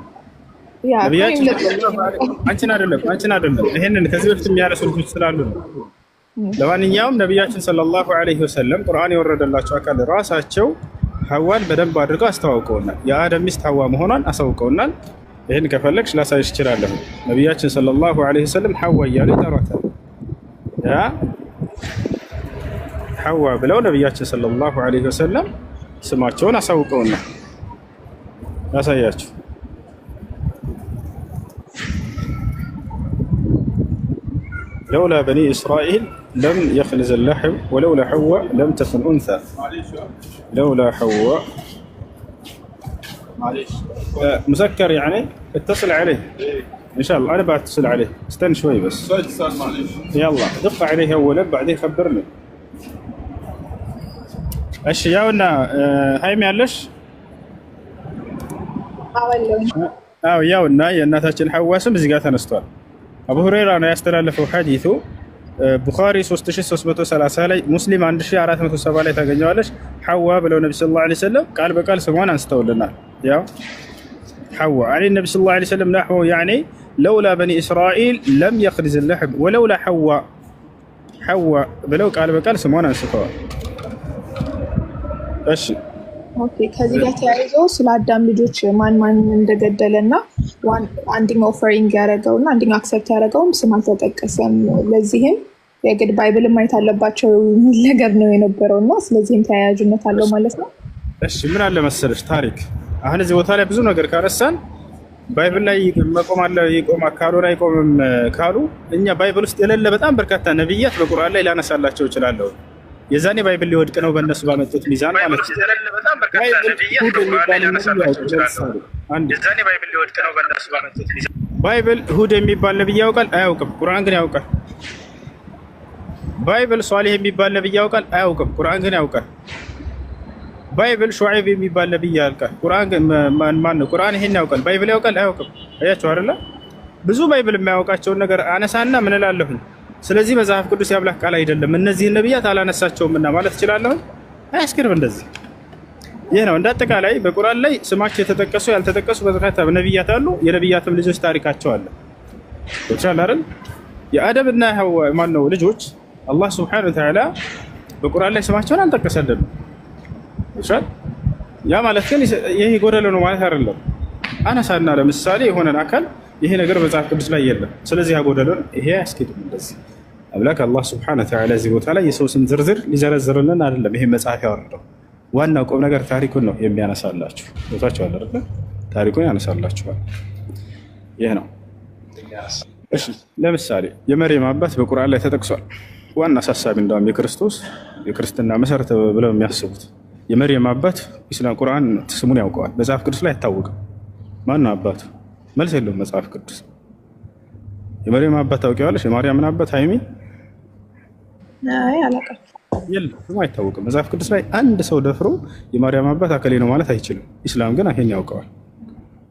B: ነቢያችን አንቺን አይደለም ይሄንን ከዚህ በፊት የሚያነሱ ልጆች ስላሉ ነው። ለማንኛውም ነቢያችን ሰለላሁ ዐለይሂ ወሰለም ቁርአን የወረደላቸው አካል ራሳቸው ሐዋን በደንብ አድርገው አስተዋውቀውናል። የአደም ሚስት ሐዋ መሆኗን አሳውቀውናል። ይህን ከፈለግሽ ላሳይሽ እችላለሁ። ነቢያችን ሰለላሁ ዐለይሂ ወሰለም ሐዋ እያሉ ይጠሯታል። ያ ሐዋ ብለው ነቢያችን ሰለላሁ ዐለይሂ ወሰለም ስማቸውን አሳውቀውናል። ላሳያችሁ። لولا بني إسرائيل لم يخنز اللحم ولولا حواء لم تكن أنثى. لولا حواء مسكر يعني اتصل عليه إن شاء الله. أنا بتصل عليه استنى شوي بس يلا دق عليه أولا بعدين خبرني أشياءنا هاي معلش ያውና የእናታችን ሐዋ ስም እዚህ ጋር ተነስቷል። አቡ ሁረይራ ነው ያስተላለፈው ሐዲሱ ቡኻሪ 3330 ላይ ሙስሊም 1470 ላይ ታገኘዋለሽ። ሐዋ ብለው ነብዩ ሰለላሁ ዐለይሂ ወሰለም ቃል በቃል ስሟን አንስተውልናል። ያው ሐዋ አለ ነብዩ ሰለላሁ ዐለይሂ ወሰለም نحو يعني لولا بني اسرائيل لم يخرج اللحم ولولا حواء ብለው ቃል በቃል ስሟን አንስተዋል። እሺ
I: ኦኬ ከዚህ ጋር ተያይዞ ስለ አዳም ልጆች ማን እንደገደለና አንደኛው ኦፈሪንግ ያደረገውና አንደኛው አክሰፕት ያደረገው ስም አልተጠቀሰም። ለዚህም የግድ ባይብል ማየት አለባቸው ነገር ነው የነበረውና ስለዚህም ተያያዥነት አለው ማለት ነው።
B: እሺ ምን አለ መሰለሽ ታሪክ አሁን እዚህ ቦታ ላይ ብዙ ነገር ካረሳን ባይብል ላይ ይቆም ካልሆነ አይቆምም ካሉ እኛ ባይብል ውስጥ የሌለ በጣም በርካታ ነብያት በቁርአን ላይ ላነሳላቸው ይችላል። የዛኔ ባይብል ሊወድቅ ነው በእነሱ ባመጡት ሚዛን ማለት ነው። ባይብል ሁድ የሚባል ነብይ ያውቃል አያውቅም? ቁርአን ግን ያውቃል። ባይብል ሷሊህ የሚባል ነብይ ያውቃል አያውቅም? ቁርአን ግን ያውቃል። ባይብል ሹዓይብ የሚባል ነብይ ያውቃል። ቁርአን ግን ማን ነው? ቁርአን ይሄን ያውቃል። ባይብል ያውቃል አያውቅም? አያችሁ አይደለ? ብዙ ባይብል የማያውቃቸውን ነገር አነሳና ምን እላለሁ? ስለዚህ መጽሐፍ ቅዱስ ያብላህ ቃል አይደለም እነዚህን ነብያት አላነሳቸውምና ማለት እችላለሁ? አያስገርም። እንደዚህ ይሄ ነው። እንዳጠቃላይ በቁርአን ላይ ስማቸው የተጠቀሱ ያልተጠቀሱ በርካታ ነብያት አሉ። የነብያትም ልጆች ታሪካቸው አለ። ወቻል አይደል? የአደምና ሐዋ ማን ነው ልጆች አላህ Subhanahu Wa Ta'ala በቁርአን ላይ ስማቸውን አልጠቀሰልንም። ወቻል ያ ማለት ግን ይሄ ጎደሎ ነው ማለት አይደለም። አነሳና ለምሳሌ የሆነን አካል ይሄ ነገር መጽሐፍ ቅዱስ ላይ የለም ስለዚህ ያጎደለ ይሄ አያስኬድም። እንደዚህ አምላክ አላህ Subhanahu Wa Ta'ala እዚህ ቦታ ላይ የሰው ስም ዝርዝር ሊዘረዝርልን አይደለም ይሄ መጽሐፍ ያወረደው። ዋናው ቁም ነገር ታሪኩን ነው የሚያነሳላችሁ። ቦታቸው አለ አይደል? ታሪኩን ያነሳላችኋል። ይሄ ነው። እሺ ለምሳሌ የመርየም አባት በቁርአን ላይ ተጠቅሷል። ዋና አሳሳቢ እንደውም የክርስትና መሰረት ብለው የሚያስቡት የመርየም አባት ኢስላም ቁርአን ስሙን ያውቀዋል። መጽሐፍ ቅዱስ ላይ አይታወቅም። ማን ነው አባቱ? መልስ የለውም መጽሐፍ ቅዱስ። የመርየም አባት ታውቂዋለሽ? የማርያምን አባት ሃይሚ?
I: አይ አላውቅም።
B: የለም አይታወቅም። መጽሐፍ ቅዱስ ላይ አንድ ሰው ደፍሮ የማርያም አባት አከሌ ነው ማለት አይችልም። ኢስላም ግን ይሄን ያውቀዋል።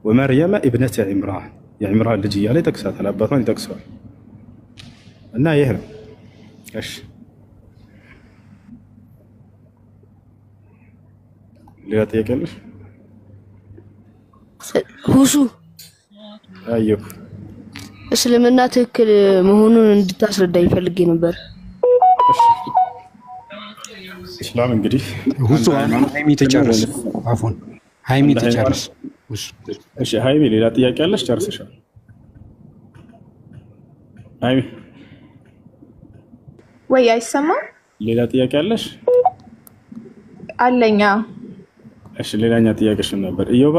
B: ወመርየም ኢብነተ ኢምራን የኢምራን ልጅ እያለ ይጠቅሳታል። አባቷን ይጠቅሰዋል። እና ይሄ ነው። እሺ ሌላ ጥያቄ አለሽ?
J: ሁሱ
B: አየሁ
J: እስልምና ትክክል መሆኑን እንድታስረዳኝ ፈልጌ ነበር።
B: ኢስላም እንግዲህ
K: ሁሱ ሃይሚ ተጨርስ። አፎን ሃይሚ ተጨርስ።
B: እሺ ሃይሚ ሌላ ጥያቄ አለሽ? ጨርሰሻል? ሃይሚ
I: ወይ አይሰማም?
B: ሌላ ጥያቄ አለሽ?
I: አለኛ።
B: እሺ ሌላኛ ጥያቄሽ ነበር። ኢዮባ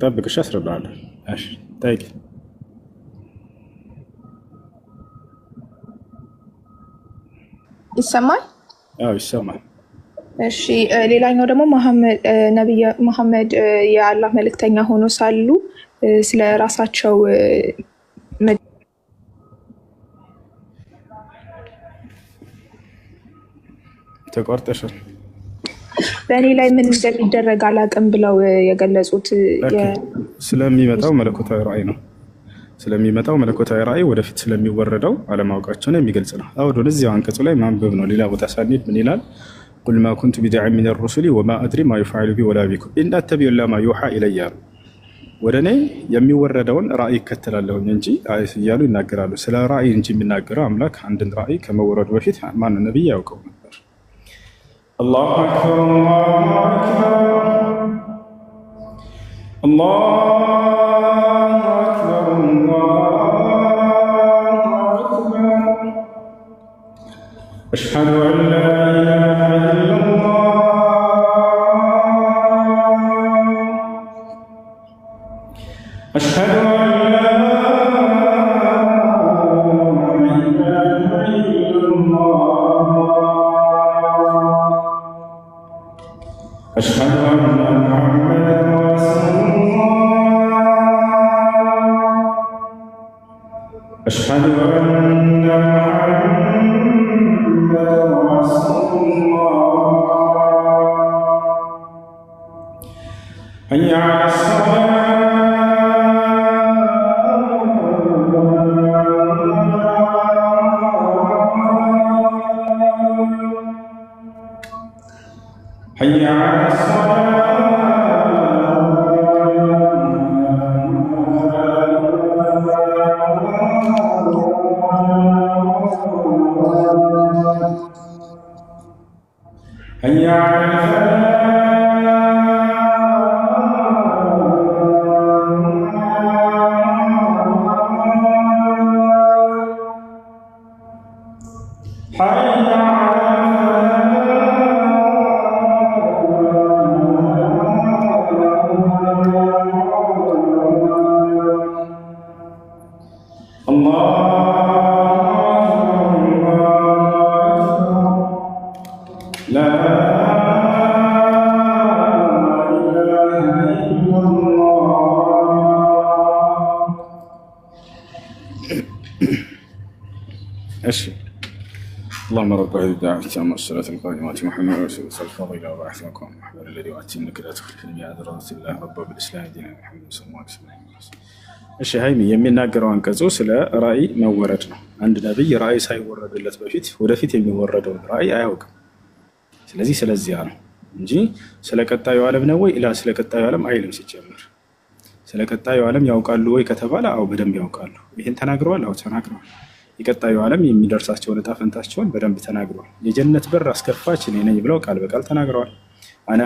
B: ጠብቅሽ አስረዳለሁ። እሺ ጠይቂ።
I: ይሰማል?
B: አዎ ይሰማል።
I: እሺ ሌላኛው ደግሞ ነብይ መሐመድ የአላህ መልእክተኛ ሆኖ ሳሉ ስለ ራሳቸው
B: ተቆርጠሻል።
I: በእኔ ላይ ምን እንደሚደረግ አላውቅም ብለው የገለጹት
B: ስለሚመጣው መለኮታዊ ራእይ ነው። ስለሚመጣው መለኮታዊ ራእይ ወደፊት ስለሚወረደው አለማወቃቸውን የሚገልጽ ነው። አሁን እዚያው አንቀጹ ላይ ማንበብ ነው። ሌላ ቦታ ሳንሄድ ምን ይላል? ቁል ማ ኩንቱ ቢድዐን ሚነ ሩሱሊ ወማ አድሪ ማ ዩፍዐሉ ቢ ወላ ቢኩም ኢን አተቢዑ ኢላ ማ ዩሓ ኢለየ አሉ። ወደ እኔ የሚወረደውን ራእይ ይከተላለሁኝ እንጂ እያሉ ይናገራሉ። ስለ ራእይ እንጂ የሚናገረው አምላክ አንድን ራእይ ከመወረዱ በፊት ማን ነቢይ ያውቀው ነበር። አላሁ አክበር አላሁ አክበር أشهد أن لا إله إلا الله أشهد أن لا إله إلا الله أشهد أن محمدا رسول الله أشهد أن حي على الصلاة حي على الصلاة حي على اللهم رب هذه الدعوة التامة والصلاة القائمة محمد رسول الله الفضيلة وبعث مقام محمد الذي وعدت إنك لا تخلف الميعاد رضيت الله رب بالإسلام دينا محمد صلى الله عليه وسلم. እሺ ሀይሚ የሚናገረው አንቀጹ ስለ ራእይ መወረድ ነው። አንድ ነብይ ራእይ ሳይወረድለት በፊት ወደፊት የሚወረደውን ራእይ አያውቅም። ስለዚህ ስለዚያ ነው እንጂ ስለ ቀጣዩ ዓለም ነው ወይ ኢላ ስለ ቀጣዩ ዓለም አይልም። ሲጀምር ስለ ቀጣዩ ዓለም ያውቃሉ ወይ ከተባለ አው በደንብ ያውቃሉ። ይሄን ተናግረዋል። አው ተናግረዋል። የቀጣዩ ዓለም የሚደርሳቸውን ዕጣ ፈንታቸውን በደንብ ተናግረዋል። የጀነት በር አስከፋች እኔ ነኝ ብለው ቃል በቃል ተናግረዋል። አና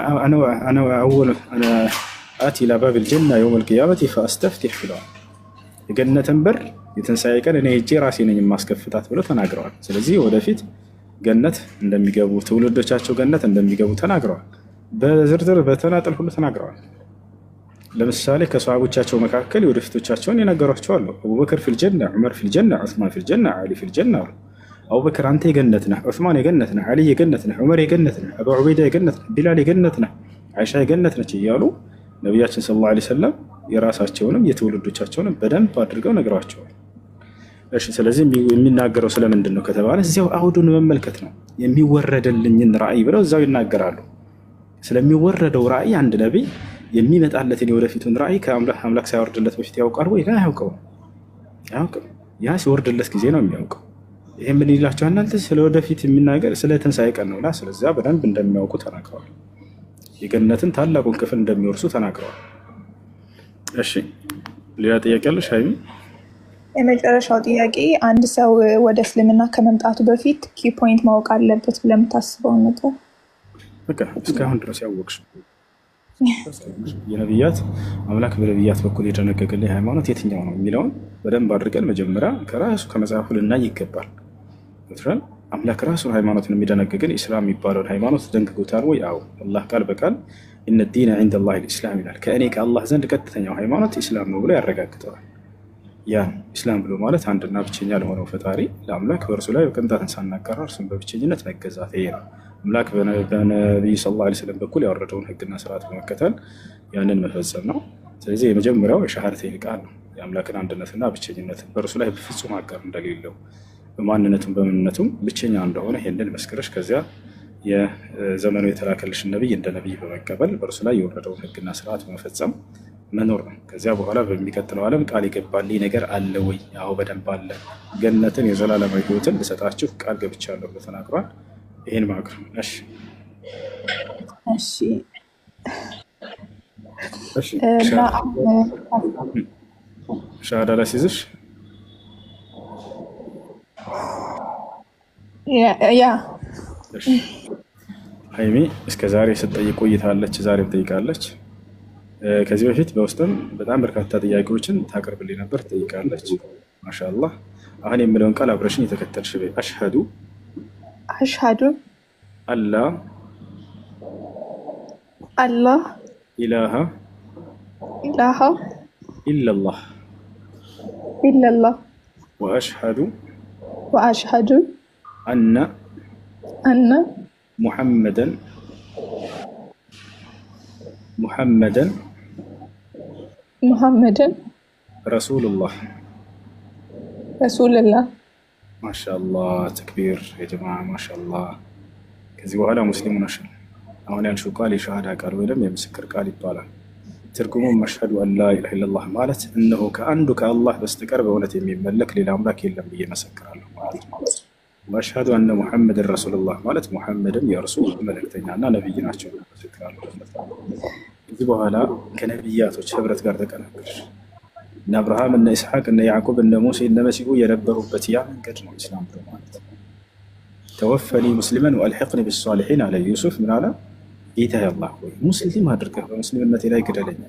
B: አቲ ኢላ ባቢል ጀና የውመል ቂያመቲ ፈአስተፍቲህ ብለዋል። የገነትን በር የትንሣኤ ቀን እኔ ሄጄ ራሴ ነኝ የማስከፍታት ብለው ተናግረዋል። ስለዚህ ወደፊት ገነት እንደሚገቡ ትውልዶቻቸው ገነት እንደሚገቡ ተናግረዋል። በዝርዝር በተናጠል ሁሉ ተናግረዋል። ለምሳሌ ከሰሃቦቻቸው መካከል የወደፊቶቻቸውን የነገሯቸው አሉ። አቡበክር ፊል ጀና፣ ዑመር ፊል ጀና፣ ዑስማን ፊል ጀና፣ አሊ ፊል ጀና አሉ። አቡበክር አንተ የገነት ነህ፣ ዑስማን የገነት ነህ፣ አሊ የገነት ነህ፣ ዑመር የገነት ነህ፣ አቡ ዑበይዳ የገነት ነህ፣ ቢላል የገነት ነህ፣ አይሻ የገነት ነች እያሉ ነቢያችን ሰለላሁ ዐለይሂ ወሰለም የራሳቸውንም የትውልዶቻቸውንም በደንብ አድርገው ነግረዋቸዋል። እሺ ስለዚህ የሚናገረው ስለምንድን ነው ከተባለ እዚያው አውዱን መመልከት ነው። የሚወረድልኝን ራእይ ብለው እዛው ይናገራሉ። ስለሚወረደው ራእይ አንድ ነቢይ የሚመጣለትን የወደፊቱን ራእይ ከአምላክ ሳይወርድለት በፊት ያውቃል ወይ? አያውቀውም። ያ ሲወርድለት ጊዜ ነው የሚያውቀው። ይሄ ምን ይላቸው እናንተ ስለወደፊት የሚናገር ስለ ትንሣኤ ቀን ነውና ስለዚያ በደንብ እንደሚያውቁ ተናግረዋል። የገነትን ታላቁን ክፍል እንደሚወርሱ ተናግረዋል። እሺ ሌላ ጥያቄ አለሽ ሀይሚ?
I: የመጨረሻው ጥያቄ አንድ ሰው ወደ እስልምና ከመምጣቱ በፊት ኪ ፖይንት ማወቅ አለበት ብለህ የምታስበው ነገር?
B: በቃ እስካሁን ድረስ ያወቅሽው የነቢያት አምላክ በነቢያት በኩል የደነገገልን ሃይማኖት የትኛው ነው የሚለውን በደንብ አድርገን መጀመሪያ ከራሱ ከመጽሐፉ ልናይ ይገባል። ወትረን አምላክ ራሱ ሃይማኖትን የሚደነገግን ኢስላም የሚባለውን ሃይማኖት ደንግጎታል ወይ? አዎ አላህ ቃል በቃል ኢነ ዲነ ዒንደ ላሂ ልእስላም ይላል። ከእኔ ከአላህ ዘንድ ቀጥተኛው ሃይማኖት ኢስላም ነው ብሎ ያረጋግጠዋል። ያ ኢስላም ብሎ ማለት አንድና ብቸኛ ለሆነው ፈጣሪ ለአምላክ በእርሱ ላይ ቅንጣትን ሳናጋራ እርሱን በብቸኝነት መገዛት ይሄ ነው። አምላክ በነቢዩ ሰለላሁ ዐለይሂ ወሰለም በኩል ያወረደውን ህግና ስርዓት በመከተል ያንን መፈጸም ነው። ስለዚህ የመጀመሪያው የሸሃደተይን ቃል ነው። የአምላክን አንድነትና ብቸኝነት በእርሱ ላይ በፍጹም አጋር እንደሌለው በማንነቱም በምንነቱም ብቸኛ እንደሆነ ይሄንን መስክረሽ ከዚያ የዘመኑ የተላከልሽን ነቢይ እንደ ነቢይ በመቀበል በእርሱ ላይ የወረደውን ህግና ስርዓት በመፈጸም መኖር ነው። ከዚያ በኋላ በሚቀጥለው ዓለም ቃል የገባልኝ ነገር አለ ወይ? አዎ በደንብ አለ። ገነትን የዘላለማዊ ህይወትን ልሰጣችሁ ቃል ገብቻለሁ ብሎ ተናግሯል። ይሄን ማቅረብ። እሺ
I: እሺ
B: እሺ ሻሃዳ ላስይዝሽ
I: ያ
B: ሀይሚ እስከ ዛሬ ስትጠይቅ ቆይታለች፣ ዛሬም ጠይቃለች። ከዚህ በፊት በውስጥም በጣም በርካታ ጥያቄዎችን ታቀርብልኝ ነበር፣ ትጠይቃለች። ማሻአላህ። አሁን የምለውን ቃል አብረሽኝ የተከተልሽ በይ። አሽሀዱ አላ ኢላሃ ኢለላህ ወአሽሀዱ አነ ሙሐመደን ረሱሉላህ። ማሻአላህ ተክቢር የጀማ ማሻአላህ። ከዚህ በኋላ ሙስሊም ሆነሻል። አሁን ያልሽው ቃል የሸሃዳ ቃል ወይም የምስክር ቃል ይባላል። ትርጉሙም አሽሀዱ አን ላ ኢላሀ ኢለላህ ማለት እነሆ ከአንዱ ከአላህ በስተቀር በእውነት የሚመለክ ሌላ አምላክ የለም ብዬ መሰክራለሁ ማለት ነው። ወአሽሀዱ አነ ሙሐመድን ረሱሉላህ ማለት ሙሐመድም የእርሱ መልእክተኛና ነብይ ናቸው መሰክራለሁ። ከዚህ በኋላ ከነቢያቶች ህብረት ጋር ተቀላቀልሽ። እነ አብርሃም፣ እነ ኢስሐቅ፣ እነ ያዕቁብ፣ እነ ሙሴ፣ እነ መሲሁ የነበሩበት ያ መንገድ ነው ኢስላም ብሎ ማለት። ተወፈኒ ሙስሊመን ወአልሒቅኒ ቢሷሊሒን አለ ዩሱፍ። ምን አለ? ጌታዬ አላህ ሆይ ሙስሊም አድርገህ በሙስሊምነቴ ላይ ግደለኝ።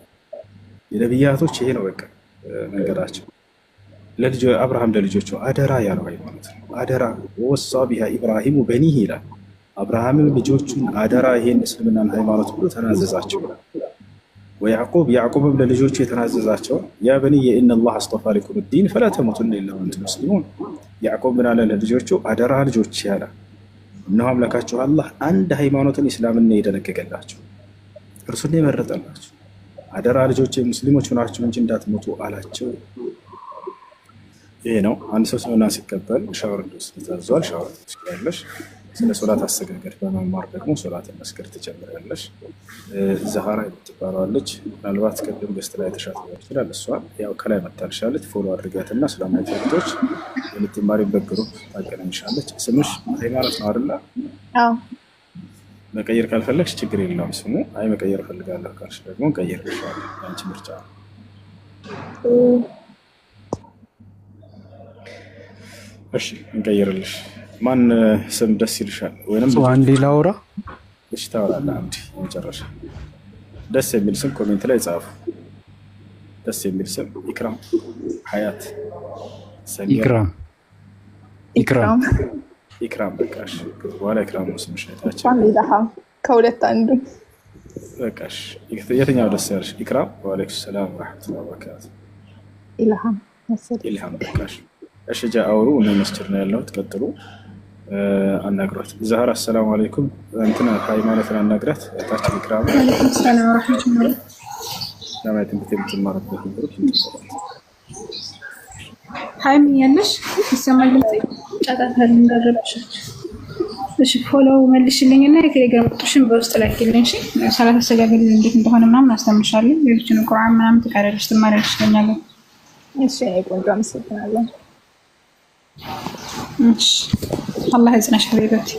B: የነቢያቶች ይሄ ነው በቃ መንገዳቸው። አብርሃም ለልጆቹ አደራ ያለው ሃይማኖት ነው። አደራ ወሳ ቢሃ ኢብራሂሙ በኒህ ይላል። አብርሃምም ልጆቹን አደራ ይሄን እስልምናን ሃይማኖት ብሎ ተናዘዛቸው። ያዕቁብም ለልጆቹ የተናዘዛቸው ያ በኒየ ኢነላህ አስጠፋ ለኩም ዲን ፈላ ተሙቱነ ኢላ ወአንቱም ሙስሊሙን። ያዕቁብ ምን አለ ለልጆቹ? አደራ ልጆች ያለ እነሆ አምላካችሁ አላህ አንድ ሃይማኖትን ኢስላምን የደነገገላችሁ እርሱን የመረጠላችሁ። አደራ ልጆች ሙስሊሞች ሆናችሁ እንጂ እንዳትሞቱ አላቸው። ይሄ ነው። አንድ ሰው እስልምና ሲቀበል ሻወር እንዲወስድ ታዟል። ሻወር ትወስዳለሽ። ስለ ሶላት አሰጋገድ በመማር ደግሞ ሶላትን መስገድ ትጀምሪያለሽ። ዛህራ የምትባለዋለች ምናልባት ቅድም ገስት ላይ ተሻት ይችላል። እሷ ያው ከላይ መታልሻለች። ፎሎ አድርጋትና እስላማዊ ትምህርቶች የምትማሪበት ግሩፕ ታገናኝሻለች። ስምሽ ሃይማኖት ነው አይደለ?
I: አዎ።
B: መቀየር ካልፈለግሽ ችግር የለውም ስሙ። አይ መቀየር እፈልጋለሁ ካልሽ ደግሞ እንቀይርልሻለን። ያንቺ ምርጫ ነው። እሺ እንቀይርልሽ። ማን ስም ደስ ይልሻል? ወይንም
K: አንዴ ላውራ።
B: እሺ ታወራለህ። አንዴ መጨረሻ ደስ የሚል ስም ኮሜንት ላይ ጻፉ። ደስ የሚል ስም ኢክራም፣ ሀያት፣
K: ኢክራም
B: በቃሽ። በኋላ ኢክራም ነው ስምሽ። ታች
I: ከሁለት አንዱ
B: በቃሽ። የትኛው ደስ ያለሽ? ኢክራም። ወአለይኩም ሰላም ወራህመቱላሂ ወበረካቱ። ኢልሃም በቃሽ። እሺ ጃአውሩ እነ መስጂድ ነው ያለው። ትቀጥሉ አናግሯት። ዛህራ አሰላሙ አለይኩም እንትና ሃይማኖትን አናግራት። ታች ኢክራም
L: ሰላም ወራህመቱላሂ
B: ለማየት የምትማርበት ግሩፕ
L: ሃይሚ ያለሽ ይሰማል። ጫጫታ እንዳረብሽ እሺ ፎሎው መልሽልኝና የቴሌግራም ቁጥርሽን በውስጥ ላኪልኝ። እሺ ሰላም ተሰጋገል እንዴት እንደሆነ ምናምን አስተምርሻለሁ። ሌሎችን ቁርአን ምናምን ትቀራለሽ ትማሪያለሽ ትኛለሽ።
I: እሺ ቆንጆ አመሰግናለሁ።
L: እሺ አላህ ያጽናሽ ሀቢበቲ።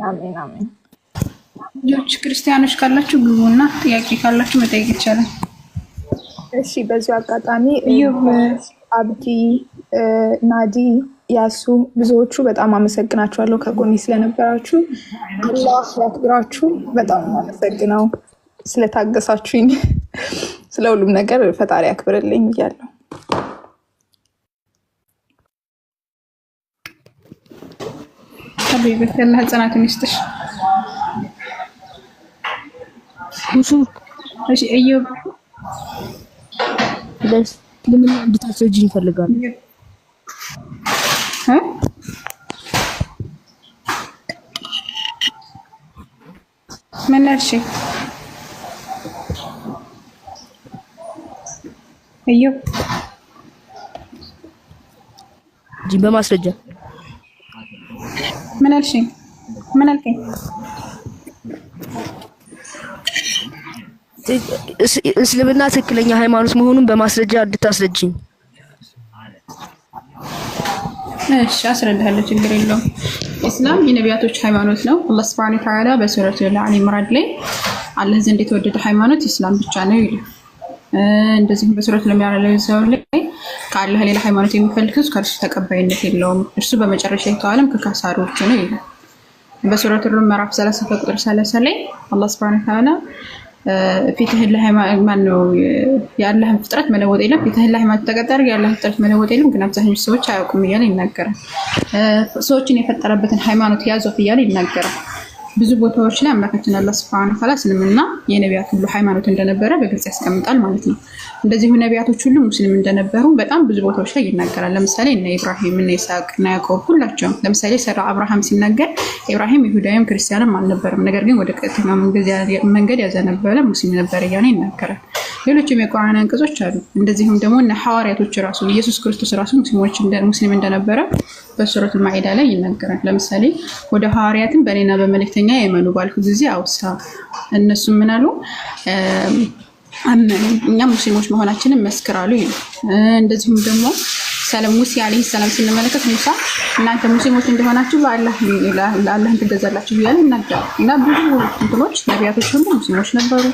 I: አሜን አሜን።
L: ልጆች ክርስቲያኖች ካላችሁ ግቡና ጥያቄ ካላችሁ መጠየቅ ይቻላል።
I: እሺ በዚሁ አጋጣሚ አብዲ፣ ናዲ፣ ያሱ ብዙዎቹ በጣም አመሰግናችኋለሁ ከጎኔ ስለነበራችሁ። አላህ ያክብራችሁ። በጣም አመሰግናው ስለታገሳችሁኝ። ስለ ሁሉም ነገር ፈጣሪ ያክብርልኝ እያለሁ
L: ሀቢበት ያላህ ጽናቱን ይስጥሽ። እሺ እዮብ
J: ለምን እንድታስረጂኝ እፈልጋለሁ።
L: ምን አልሽ? እዮብ
J: በማስረጃ
L: ምን አልሽ? ምን አልከኝ?
J: እስልምና ትክክለኛ ሃይማኖት መሆኑን በማስረጃ እንድታስረጂኝ።
L: እሺ አስረዳለሁ፣ ችግር የለውም። ኢስላም የነቢያቶች ሃይማኖት ነው። አላህ ሱብሓነሁ ወተዓላ በሱረቱል አሊ ኢምራን ላይ አላህ ዘንድ የተወደደ ሃይማኖት ኢስላም ብቻ ነው ይላል። እንደዚሁም በሱረቱል ሙጃዲላ ላይ ከአላህ ሌላ ሃይማኖት የሚፈልግ ሰው ከእርሱ ተቀባይነት የለውም፣ እርሱ በመጨረሻ የተዋለም ከካሳሪዎች ነው ይላል። በሱረቱል ሩም ምዕራፍ 30 ቁጥር 30 ላይ አላህ ሱብሓነሁ ወተዓላ ፊትህን ለሃይማኖት ማነው የአላህን ፍጥረት መለወጥ የለም፣ ፊትህን ለሃይማኖት ተቀጠር የአላህን ፍጥረት መለወጥ የለም፣ ግን አብዛኞቹ ሰዎች አያውቁም እያለ ይናገራል። ሰዎችን የፈጠረበትን ሃይማኖት ያዙት እያለ ይናገራል። ብዙ ቦታዎች ላይ አምላካችን አላህ ሱብሓነሁ ወተዓላ እስልምና የነቢያት ሁሉ ሃይማኖት እንደነበረ በግልጽ ያስቀምጣል ማለት ነው። እንደዚሁ ነቢያቶች ሁሉ ሙስሊም እንደነበሩ በጣም ብዙ ቦታዎች ላይ ይናገራል። ለምሳሌ እነ ኢብራሂም፣ እነ ይስሐቅ፣ እነ ያዕቆብ ሁላቸውም ለምሳሌ ስለ አብርሃም ሲናገር ኢብራሂም ይሁዳዊም ክርስቲያንም አልነበረም፣ ነገር ግን ወደ ቀጥተኛው መንገድ ያዘነበለ ሙስሊም ነበር እያለ ይናገራል። ሌሎችም የቁርአን አንቀጾች አሉ። እንደዚሁም ደግሞ እነ ሐዋርያቶች ራሱ ኢየሱስ ክርስቶስ ራሱ ሙስሊም እንደነበረ በሱረቱል ማኢዳ ላይ ይናገራል። ለምሳሌ ወደ ሐዋርያትን በእኔና በመልእክተኛ የመኑ ባልኩ ጊዜ አውሳ፣ እነሱም ምን አሉ? አመኑ፣ እኛም ሙስሊሞች መሆናችንን መስክራሉ ይላል። እንደዚሁም ደግሞ ሙሴ አለይሂ ሰላም ስንመለከት ሙሳ እናንተ ሙስሊሞች እንደሆናችሁ ለአላህ ትገዛላችሁ እያለ ይናገራል። እና ብዙ እንትኖች ነቢያቶች ሁሉ ሙስሊሞች ነበሩ።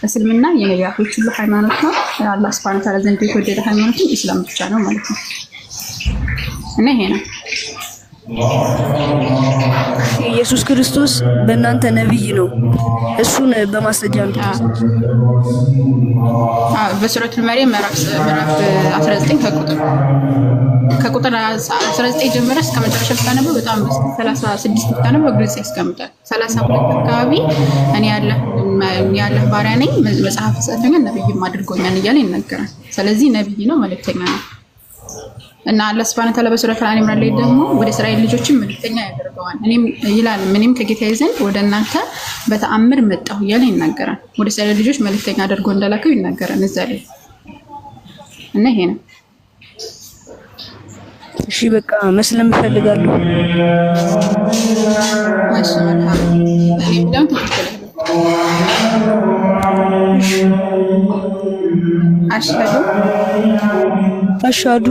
L: እስልምና የነቢያቶች ሁሉ ሃይማኖት ነው። አላህ ሱብሓነሁ ወተዓላ ዘንድ የተወደደ ሃይማኖት ኢስላም ብቻ ነው ማለት ነው። እና ይሄ ነው።
J: ኢየሱስ ክርስቶስ በእናንተ ነብይ ነው። እሱን በማስረጃ ነው።
L: በሱረቱል መርየም ምዕራፍ 19 ከቁጥር 19 ጀምሮ እስከ መጨረሻ ብታነበው በጣም 36 ብታነበው ግልጽ ያስቀምጣል። 32 አካባቢ እኔ ያለህ ባሪያ ነኝ፣ መጽሐፍ ሰጥቶኛል፣ ነብይም አድርጎኛል እያለ ይናገራል። ስለዚህ ነብይ ነው፣ መልእክተኛ ነው። እና አላህ ሱብሓነሁ ወተዓላ በሱረቱል አሊ ኢምራን ላይ ደግሞ ወደ እስራኤል ልጆችም መልእክተኛ ያደርገዋል። እኔም ከጌታዬ ዘንድ ወደ እናንተ በተአምር መጣሁ እያለ ይናገራል። ወደ እስራኤል ልጆች መልእክተኛ አድርጎ እንደላከው ይናገራል እዛ ላይ። እና ይሄ ነው።
J: እሺ በቃ መስለም እፈልጋለሁ።
L: እሺ መርሐባ። እኔ ብለም ተከተለ
J: አሽሀዱ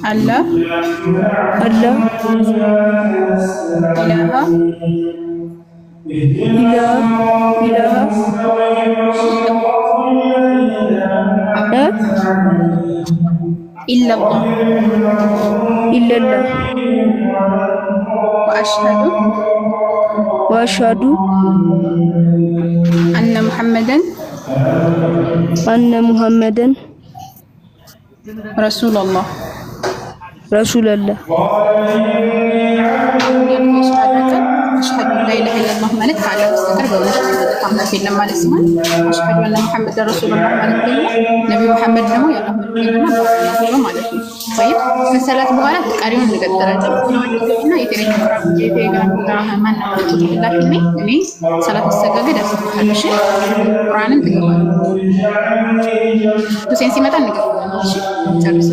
L: አላህ ኢላላህ
J: ወአሽሀዱ
L: አነ ሙሐመደን ረሱሉላህ አሽሀዱ ላ ኢላሀ ኢለላህ ማለት ከአላህ በስተቀር በእውነት አምላክ የለም ማለት ሲሆን፣ አሽሀዱ አነ ሙሐመደን ረሱሉላህ ማለት ደግሞ ነብዩ መሐመድ ደግሞ የአላህ መልእክተኛና ባሪያ ናቸው ማለት ነው። ወይ ከሰላት በኋላ ቀሪውን እንቀጥላለን። እና እኔ ሰላት አሰጋገድ ያስተካክላል። እሺ ቁርአንን ትገባለህ። ሁሴን ሲመጣ እንገባለን። እሺ ጨርስ።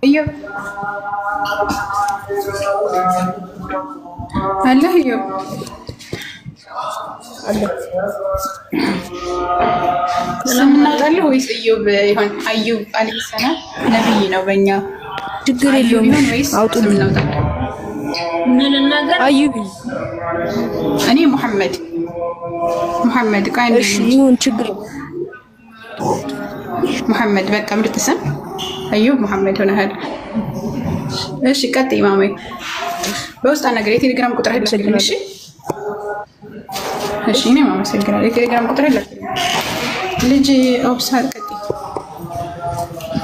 L: ايوه الله ايوه ሰምናለሁ ወይስ እዩብ ይሆን? አዩብ አለይሂ ሰላም ነብይ ነው በእኛ
J: ችግር የለውም። አውጡ
L: ምን ነገር
J: አዩብ
L: እኔ ሙሐመድ ቃል
J: እሺ ይሁን ችግር
L: ሙሐመድ በቃ ምርጥ ስም አዩብ ሙሐመድ ሆነሃል። እሺ ቀጥይ ማማዬ። በውስጥ ነገር የቴሌግራም ቁጥር ላክልኝ። እሺ እሺ እኔም አመሰግናለሁ። የቴሌግራም ቁጥር ላክልኝ። ልጅ ኦብሳል ቀጥይ።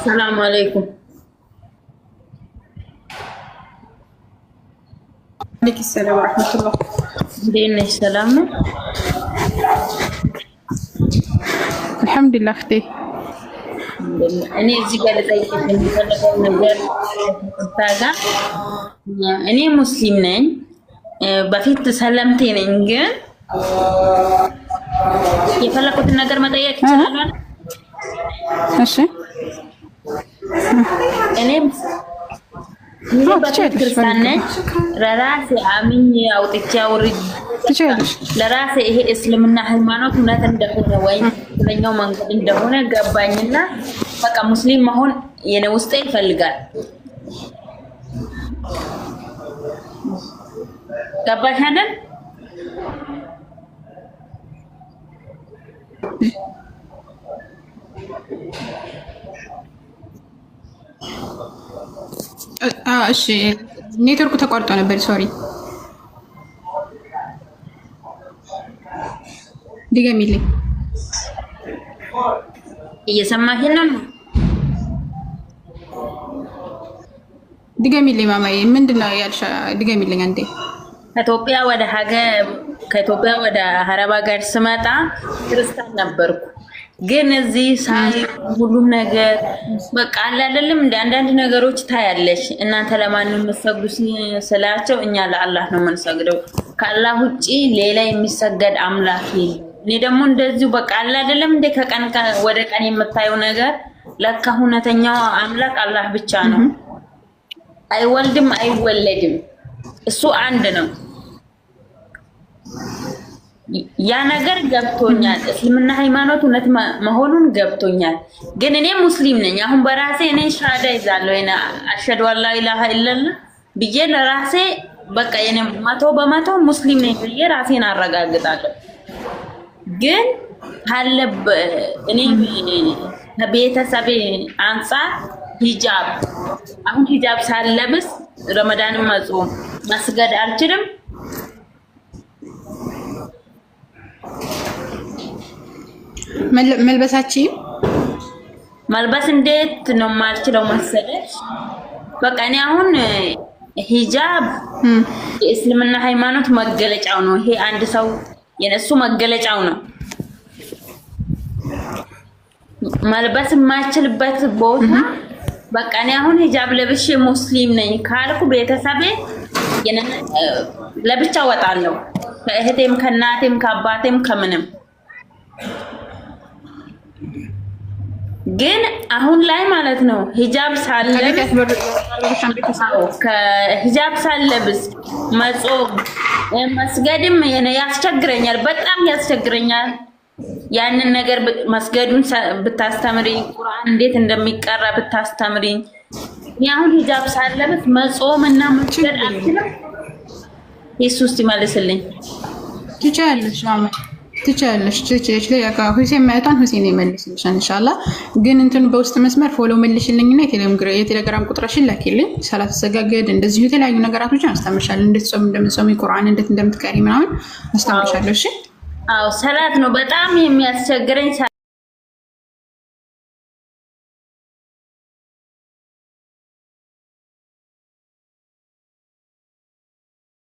M: ሰላም አለይኩም።
L: አለይኩም ሰላም ወራህመቱላህ።
M: እንዴት ነሽ? ሰላም ነው?
L: አልሐምዱሊላህ እህቴ።
M: እኔ እዚህ ጋር ልጠይቅሽ የምፈልገው ነገር ታጋ እኔ ሙስሊም ነኝ፣ በፊት ሰለምቴ ነኝ። ግን የፈለኩትን ነገር መጠየቅ ይችላል?
L: እሺ
M: እኔም ክርስቲያን ነኝ። ለራሴ አምኜ አውጥቼ አውርጄ ለራሴ ይሄ እስልምና ሃይማኖት እውነት እንደሆነ ወይ ትክክለኛው መንገድ እንደሆነ ገባኝና በቃ ሙስሊም መሆን የኔ ውስጤ ይፈልጋል። ገባሽ አይደል?
L: እሺ ኔትወርኩ ተቋርጦ ነበር ሶሪ ድገሚልኝ
M: እየሰማሽኝ ነው
L: ድገሚልኝ ማማዬ ምንድነው ያልሽ ድገሚልኝ አንዴ
M: ከኢትዮጵያ ወደ አረብ ሀገር ስመጣ ክርስቲያን ነበርኩ ግን እዚህ ሳይ ሁሉም ነገር በቃ አይደለም እንደ አንዳንድ ነገሮች ታያለሽ እናንተ ለማንም መስገዱ ስላቸው እኛ ለአላህ ነው የምንሰግደው ከአላህ ውጪ ሌላ የሚሰገድ አምላክ የለም እኔ ደግሞ እንደዚሁ በቃ አይደለም እንደ ከቀን ወደ ቀን የምታየው ነገር ለካ እውነተኛው አምላክ አላህ ብቻ ነው አይወልድም አይወለድም እሱ አንድ ነው ያ ነገር ገብቶኛል እስልምና ሃይማኖት እውነት መሆኑን ገብቶኛል ግን እኔ ሙስሊም ነኝ አሁን በራሴ እኔ ሻሃዳ ይዛለሁ እኔ አሽሀዱ አላ ኢላሃ ኢላላህ ብዬ ለራሴ በቃ እኔ 100% ሙስሊም ነኝ ብዬ ራሴን አረጋግጣለሁ ግን እኔ ከቤተሰቤ አንፃር ሂጃብ አሁን ሂጃብ ሳለብስ ረመዳንን መጾም መስገድ አልችልም መልበስ እንዴት ነው ማልችለው መሰለሽ በቃ እኔ አሁን ሂጃብ የእስልምና ሃይማኖት መገለጫው ነው ይሄ አንድ ሰው የነሱ መገለጫው ነው መልበስ ማልችልበት ቦታ በቃ እኔ አሁን ሂጃብ ለብሼ ሙስሊም ነኝ ካልኩ ቤተሰቤ ለብቻ ወጣለሁ ከእህቴም ከናቴም ከአባቴም ከምንም ግን አሁን ላይ ማለት ነው ሂጃብ ሳለብስ መጾም መስገድም ያስቸግረኛል በጣም ያስቸግረኛል ያንን ነገር መስገዱን ብታስተምሪ ቁርአን እንዴት እንደሚቀራ ብታስተምሪ ያሁን ሂጃብ ሳለብስ መጾምና መስገድ አልችልም ኢየሱስ ይመልስልኝ
L: ትቻለሽ ማማ ትቻለሽ ለካ ሁሴን ማይታን ሁሴን ይመልስልሽ ኢንሻአላህ ግን እንትን በውስጥ መስመር ፎሎ መልሽልኝና የቴሌግራም ቁጥራሽን ላኪልኝ ሰላት ሰጋገድ እንደዚህ የተለያዩ ነገራቶችን አስተምርሻለሁ እንዴት ጾም እንደምትጾሚ ቁርአን እንዴት እንደምትቀሪ ምናምን አስተምርሻለሁ እሺ
M: አዎ ሰላት ነው በጣም የሚያስቸግረኝ